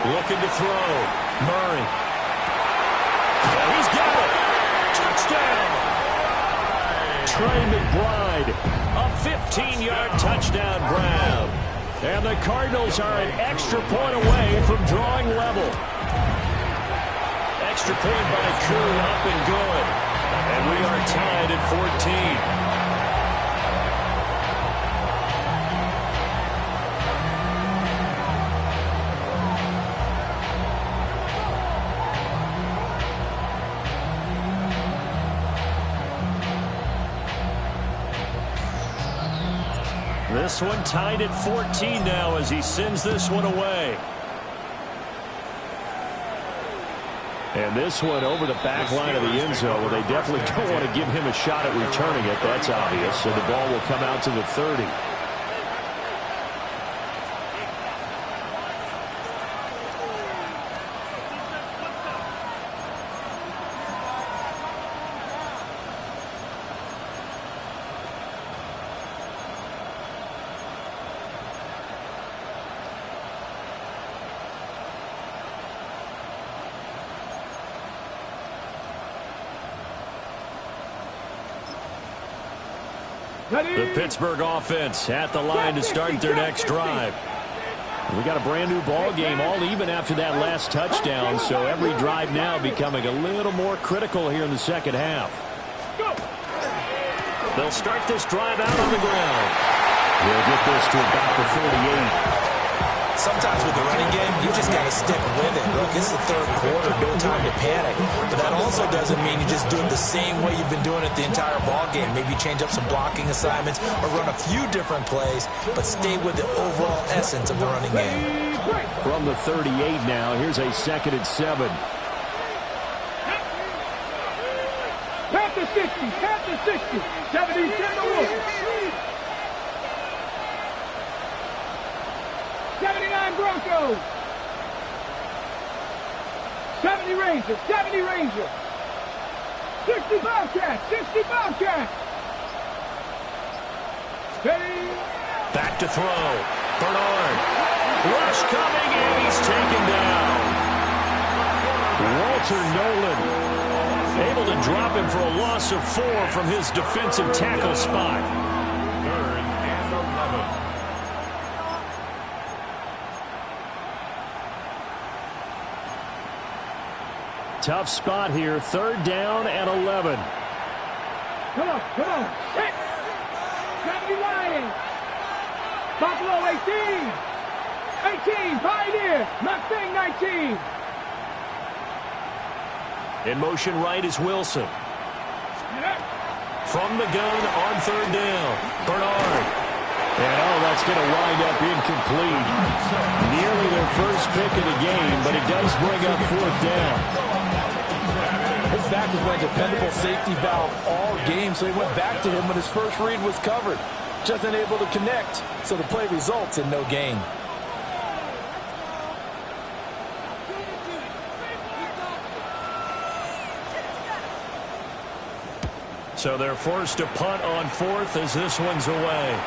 Looking to throw. Murray. And he's got it. Touchdown. Trey McBride. A 15-yard touchdown grab. And the Cardinals are an extra point away from drawing level. extra point by Koo, up and good. And we are tied at 14. This one tied at 14 now as he sends this one away. And this one over the back line of the end zone. Well, they definitely don't want to give him a shot at returning it. That's obvious. So the ball will come out to the 30. The Pittsburgh offense at the line to start their next drive. We got a brand new ball game, all even after that last touchdown, so every drive now becoming a little more critical here in the second half. They'll start this drive out on the ground. We'll get this to about the 48. Sometimes with the running game, you just got to stick with it. Look, it's the third quarter, no time to panic. But that also doesn't mean you just do it the same way you've been doing it the entire ball game. Maybe change up some blocking assignments or run a few different plays, but stay with the overall essence of the running game. From the 38 now, here's a 2nd and 7. Past the 60, past the 60, 70, 71. 79 Broncos. 70 Rangers, 70 Rangers. 60 Bobcats, 60 Bobcats. Steady. Back to throw. Bernard. Rush coming, and he's taken down. Walter Nolan able to drop him for a loss of 4 from his defensive tackle spot. 3rd and 11. Tough spot here. 3rd down and 11. Come on, come on. Hit. 70 Lions. Buffalo 18. 18, Pioneer. Mustang 19. In motion right is Wilson. From the gun on 3rd down. Bernard. And that's going to wind up incomplete. Nearly their first pick of the game, but it does bring up 4th down. His back has been a dependable safety valve all game, so he went back to him when his first read was covered. Just unable to connect, so the play results in no gain. So they're forced to punt on 4th as this one's away.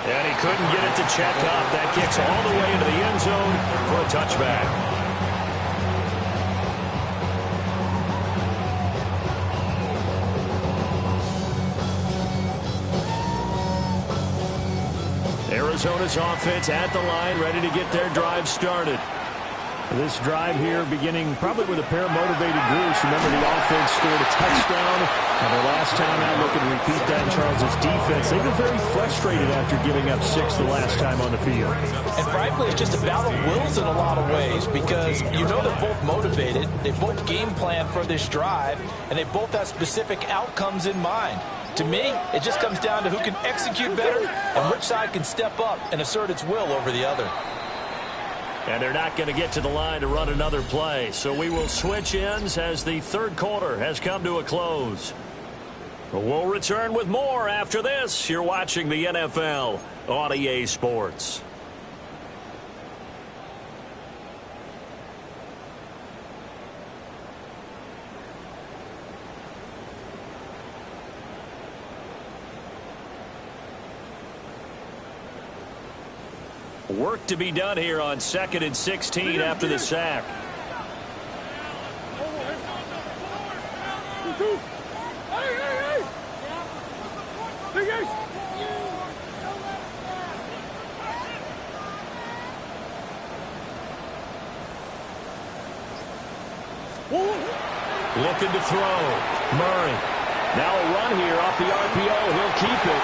And he couldn't get it to check up. That kicks all the way into the end zone for a touchback. Arizona's offense at the line, ready to get their drive started. This drive here beginning probably with a pair of motivated groups. Remember, the offense scored a touchdown, and their last time out looking to repeat that in Charles' defense. They've been very frustrated after giving up 6 the last time on the field. And frankly, it's just a battle of wills in a lot of ways because you know they're both motivated. They both game plan for this drive, and they both have specific outcomes in mind. To me, it just comes down to who can execute better and which side can step up and assert its will over the other. And they're not going to get to the line to run another play. So we will switch ends as the 3rd quarter has come to a close. We'll return with more after this. You're watching the NFL on EA Sports. Work to be done here on 2nd and 16 after the sack. Looking to throw. Murray. Now a run here off the RPO. He'll keep it.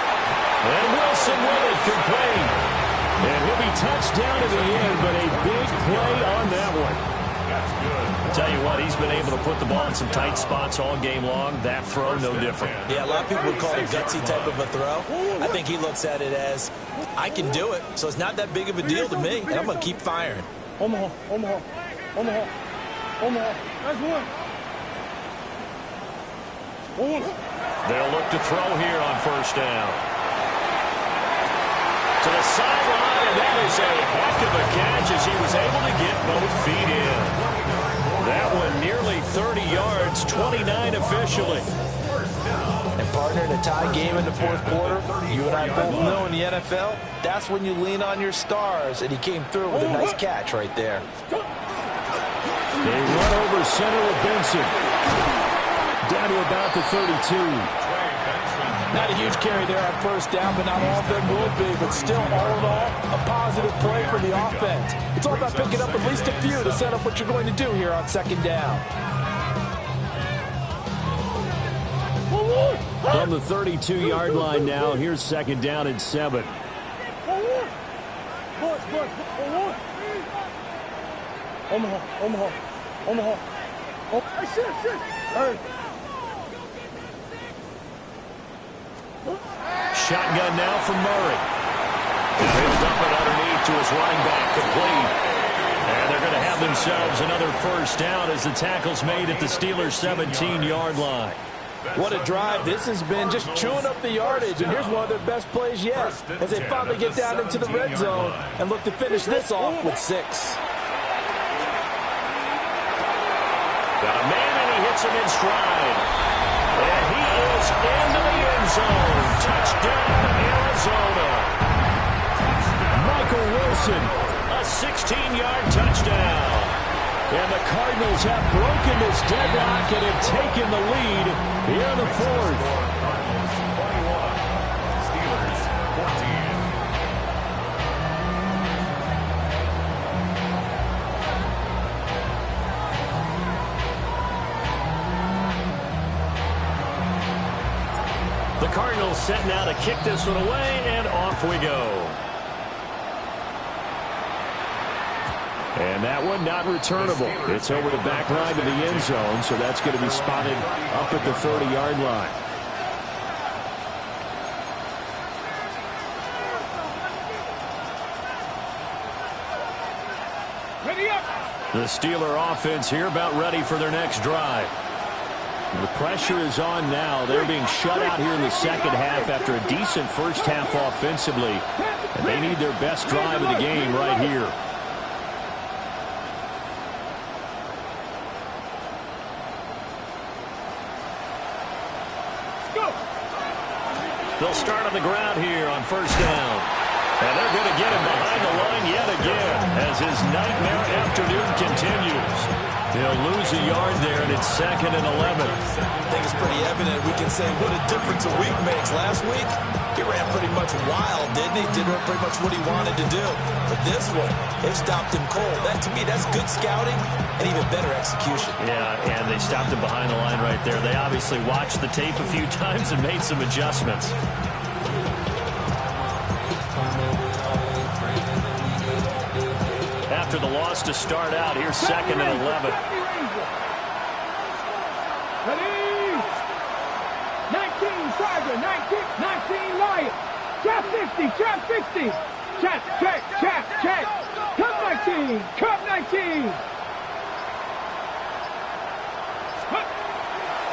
And Wilson with it, complete. And he'll be touched down at the end, but a big play on that one. I'll tell you what, he's been able to put the ball in some tight spots all game long. That throw, no different. Yeah, a lot of people would call it a gutsy type of a throw. I think he looks at it as, I can do it, so it's not that big of a deal to me, and I'm going to keep firing. Omaha. That's one. They'll look to throw here on first down. To the sideline, and that is a heck of a catch as he was able to get both feet in. That one nearly 30 yards, 29 officially. And partner, in a tie game in the fourth quarter, you and I both know in the NFL, that's when you lean on your stars, and he came through with a nice catch right there. They run over center with Benson. Down to about the 32. Not a huge carry there on first down, but not all of them will be. But still, all in all, a positive play for the offense. It's all about picking up at least a few to set up what you're going to do here on second down. From the 32-yard line now, here's second down and 7. Omaha. Oh, shit. Shotgun now from Murray. They'll dump it underneath to his running back, complete. And they're going to have themselves another first down as the tackle's made at the Steelers' 17-yard line. What a drive. This has been just chewing up the yardage, and here's one of their best plays yet as they finally get down into the red zone and look to finish this off with 6. Got a man, and he hits him in stride. And he is into the end zone. Touchdown, Arizona. Michael Wilson, a 16-yard touchdown. And the Cardinals have broken this deadlock and have taken the lead here in the fourth. 21, Steelers 14. The Cardinals set now to kick this one away, and off we go. And that one not returnable. It's over the back line to the end zone, so that's going to be spotted up at the 30-yard line. Ready up. The Steeler offense here about ready for their next drive. The pressure is on now. They're being shut out here in the second half after a decent first half offensively. And they need their best drive of the game right here. They'll start on the ground here on first down. And they're going to get him behind the line yet again as his nightmare afternoon continues. He'll lose a yard there, and it's 2nd and 11. I think it's pretty evident. We can say what a difference a week makes. Last week, he ran pretty much wild, didn't he? Did pretty much what he wanted to do. But this one, it stopped him cold. That, to me, that's good scouting and even better execution. Yeah, and they stopped him behind the line right there. They obviously watched the tape a few times and made some adjustments. After the loss to start out, here's 2nd and 11. Ready? 19 Tiger, 19 Lion. Trap 50, trap 50. Check. Cut 19, cut 19.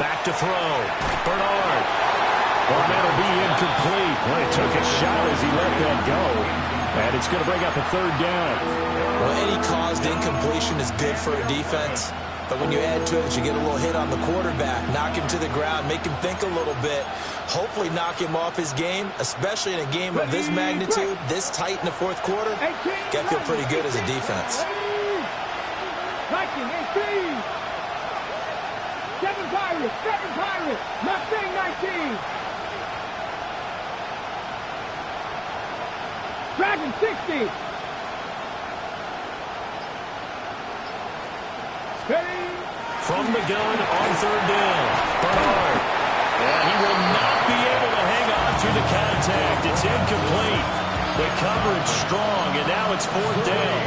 Back to throw. Bernard. Well, that'll be incomplete. Well, he took a shot as he let that go. And it's going to bring up a 3rd down. Well, any caused incompletion is good for a defense. But when you add to it, you get a little hit on the quarterback, knock him to the ground, make him think a little bit, hopefully knock him off his game, especially in a game of this magnitude, this tight in the fourth quarter. Got to feel pretty good as a defense. 19, 18. 7 Pirates. Mustang 19. Dragon 60. Ready? From the gun on third down. Bernard. And he will not be able to hang on to the contact. It's incomplete. The coverage strong, and now it's fourth down.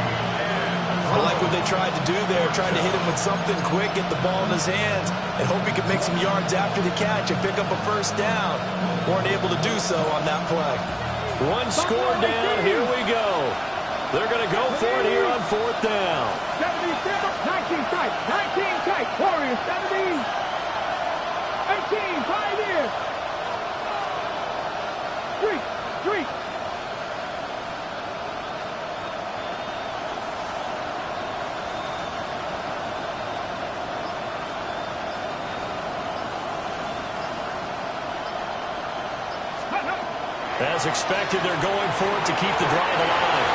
I like what they tried to do there, tried to hit him with something quick, get the ball in his hands, and hope he could make some yards after the catch and pick up a first down. Weren't able to do so on that play. One score down, here we go. They're going to go for it here on fourth down. 19 tight, 19 tight, Warriors 17, 18, Pioneers, 3. As expected, they're going for it to keep the drive alive.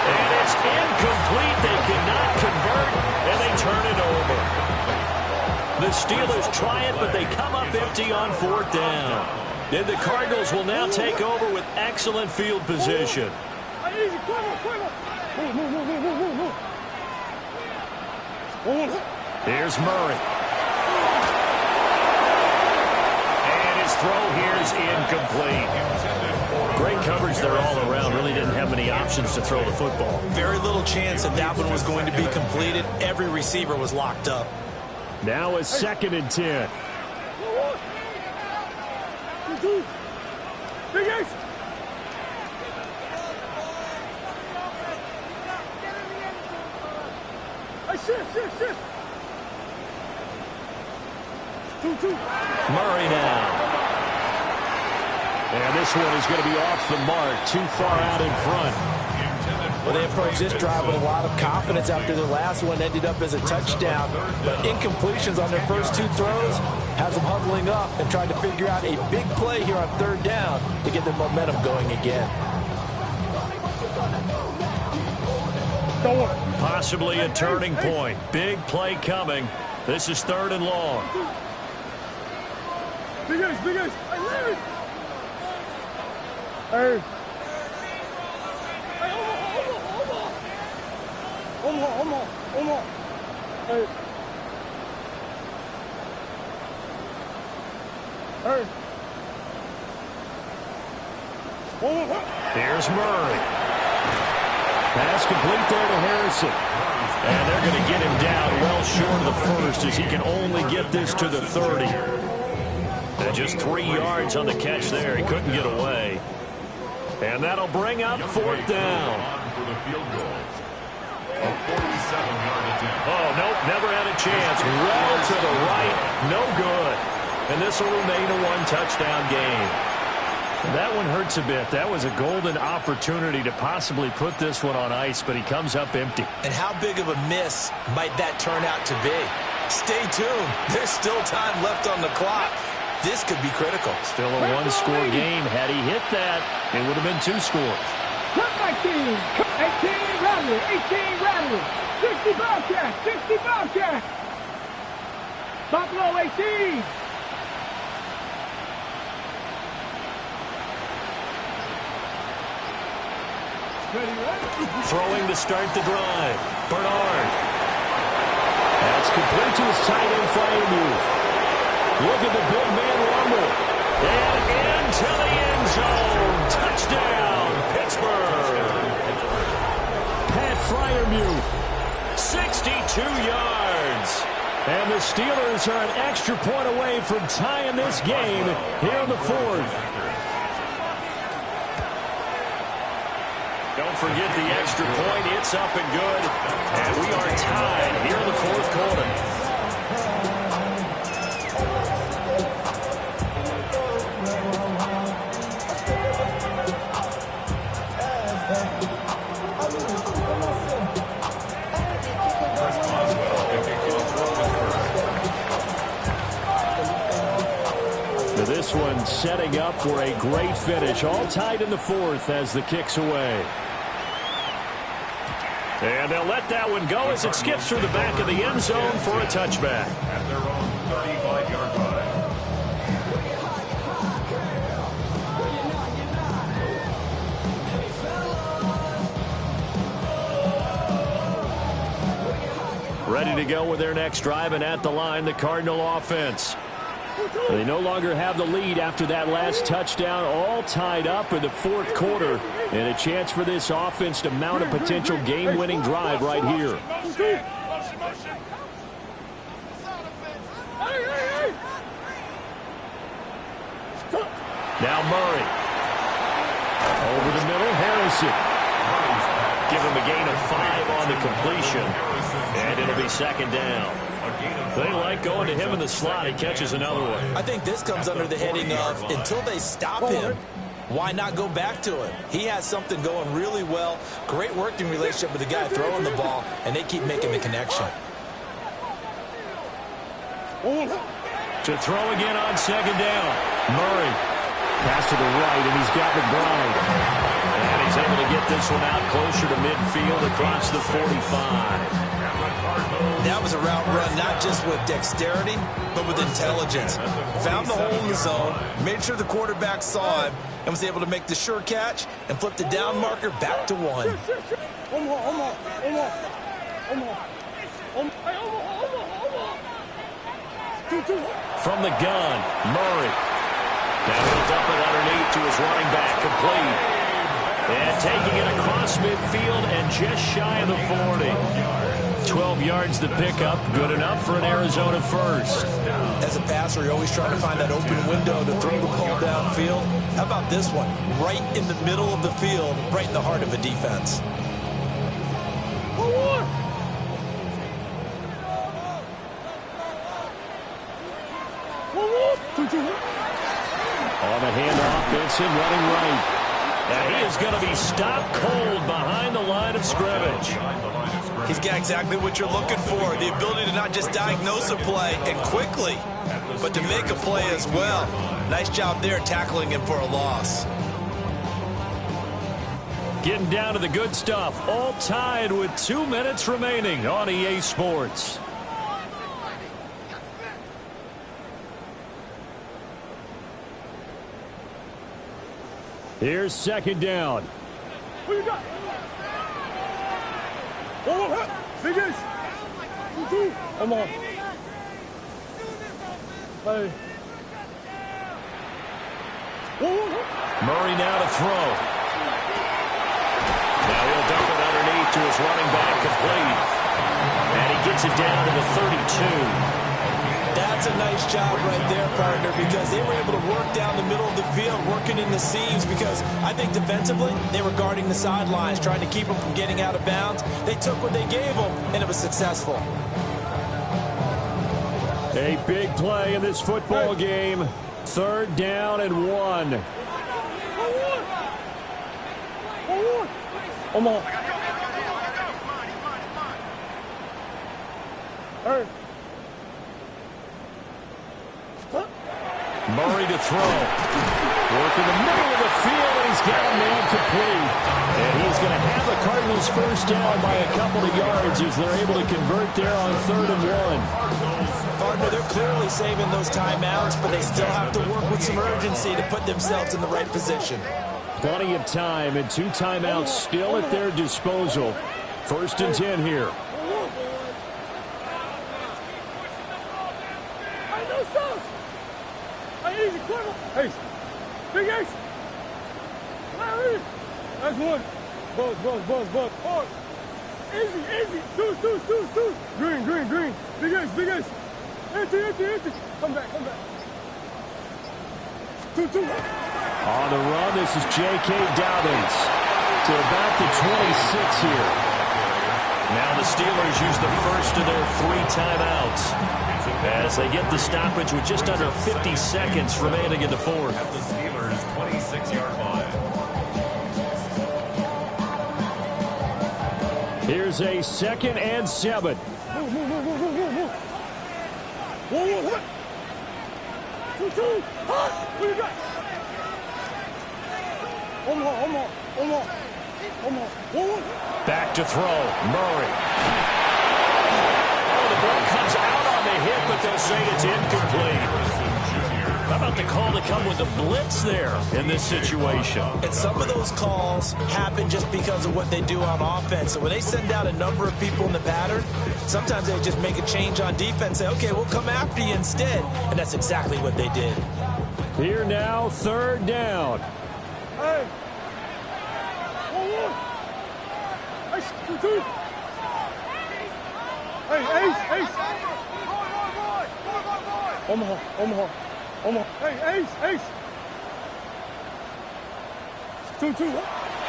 And it's incomplete. They cannot convert, and they turn it over. The Steelers try it, but they come up empty on fourth down. And the Cardinals will now take over with excellent field position. Here's Murray. And his throw here is incomplete. Great coverage there all around. Really didn't have many options to throw the football. Very little chance that that one was going to be completed. Every receiver was locked up. Now a 2nd and 10. Murray now. And this one is going to be off the mark, too far out in front. Well, they approached this drive with a lot of confidence after their last one ended up as a touchdown. But incompletions on their first 2 throws has them huddling up and trying to figure out a big play here on third down to get their momentum going again. Possibly a turning point. Big play coming. This is 3rd and long. Big Ace. Hey. Omar. Hey. Here's Murray. Pass complete there to Harrison. And they're going to get him down well short of the first as he can only get this to the 30. And just 3 yards on the catch there. He couldn't get away. And that'll bring up fourth down. For the field goal. A 47-yard attempt. Oh, nope, never had a chance. Well to the right, no good. And this will remain a 1-touchdown game. That one hurts a bit. That was a golden opportunity to possibly put this one on ice, but he comes up empty. And how big of a miss might that turn out to be? Stay tuned. There's still time left on the clock. This could be critical. Still a 1-score game. Had he hit that, it would have been 2 scores. 18 Rattler, 18 Rattler, 60 Bobcat. Buffalo 18. Throwing to start the drive. Bernard. That's complete to his tight end Freiermuth. Look at the big man rumble. And into the end zone. Touchdown, Pittsburgh. Pat Freiermuth, 62 yards. And the Steelers are an extra point away from tying this game here in the 4th. Don't forget the extra point. It's up and good. And we are tied here in the 4th quarter. This one setting up for a great finish. All tied in the 4th as the kick's away. And they'll let that one go as it skips through the back of the end zone for a touchback. At their own 35-yard line. Ready to go with their next drive, and at the line, the Cardinal offense. They no longer have the lead after that last touchdown, all tied up in the fourth quarter, and a chance for this offense to mount a potential game-winning drive right here. Now Murray. Over the middle, Harrison. Give him a gain of 5 on the completion, and it'll be second down. They like going to him in the slot. He catches another one. I think this comes under the heading of until they stop him, why not go back to him? He has something going really well. Great working relationship with the guy throwing the ball, and they keep making the connection. To throw again on second down. Murray. Pass to the right, and he's got McBride. And he's able to get this one out closer to midfield across the 45. That was a route run not just with dexterity, but with intelligence. Found the hole in the zone, made sure the quarterback saw him, and was able to make the sure catch and flip the down marker back to 1. From the gun, Murray. Now he'll dump it underneath to his running back, complete. And taking it across midfield and just shy of the 40. 12 yards to pick up, good enough for an Arizona first. As a passer, you're always trying to find that open window to throw the ball downfield. How about this one? Right in the middle of the field, right in the heart of a defense. On the handoff, Benson running right. And he is going to be stopped cold behind the line of scrimmage. He's got exactly what you're looking for, the ability to not just diagnose a play and quickly, but to make a play as well. Nice job there tackling him for a loss. Getting down to the good stuff, all tied with 2 minutes remaining on EA Sports. Here's second down. Who you got? Biggest. Come on. Hey. Murray now to throw. Now he'll dump it underneath to his running back, complete. And he gets it down to the 32. That's a nice job right there, partner, because they were able to work down the middle of the field, working in the seams, because I think defensively they were guarding the sidelines, trying to keep them from getting out of bounds. They took what they gave them, and it was successful. A big play in this football game. Third down and 1. Come on. Hey. Murray to throw. Work in the middle of the field, and he's got a man complete. And he's going to have the Cardinals first down by a couple of yards as they're able to convert there on 3rd and 1. Partner, they're clearly saving those timeouts, but they still have to work with some urgency to put themselves in the right position. Plenty of time and 2 timeouts still at their disposal. 1st and 10 here. Hey, big ace. That's 1. Buzz. Hard. Easy. Two. Green. Big ace. Empty. Come back. 2. On the run, this is J.K. Dobbins to about the 26 here. Now the Steelers use the first of their 3 timeouts as they get the stoppage with just under 50 seconds remaining in the 4th. At the Steelers' 26-yard line. Here's a 2nd and 7. Move. 2. What you got? One. Back to throw. Murray. Oh, the ball comes out on the hit, but they'll say it's incomplete. How about the call to come with a blitz there in this situation? And some of those calls happen just because of what they do on offense. So when they send out a number of people in the pattern, sometimes they just make a change on defense, say, okay, we'll come after you instead. And that's exactly what they did. Here now, third down. Hey! Ace, 2-2. Hey, Ace! Omaha. Hey, Ace! 2-2.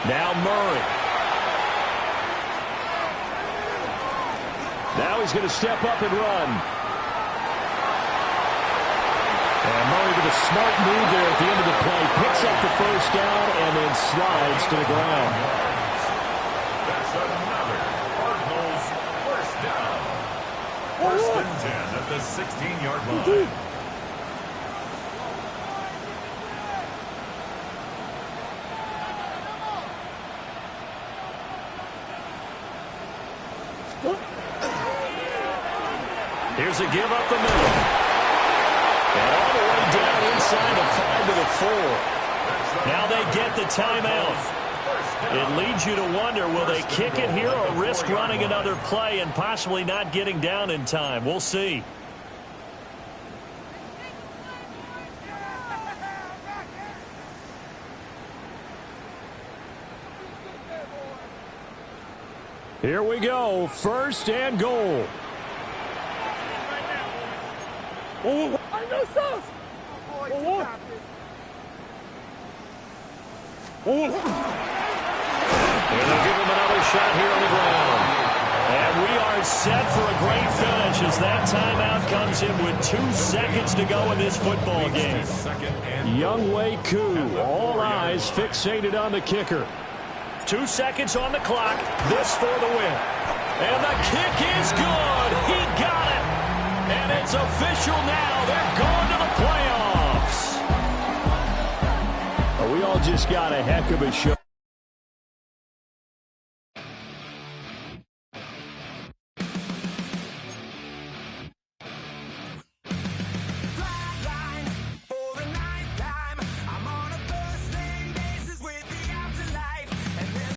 Now Murray. Now he's going to step up and run. And Murray with a smart move there at the end of the play. Picks up the first down and then slides to the ground. That's another Cardinals first down. First and 10 at the 16-yard line. Here's a give up the middle. And all the way down inside the 5 to the 4. Now they get the timeout. It leads you to wonder, will they kick it here or risk running another play and possibly not getting down in time? We'll see. Here we go. First and goal. I know sauce. And they'll give him another shot here on the ground. And we are set for a great finish as that timeout comes in with 2 seconds to go in this football game. Younghoe Koo, all eyes fixated on the kicker. 2 seconds on the clock. This for the win. And the kick is good. He got it. And it's official now. They're going to the playoffs. We all just got a heck of a show.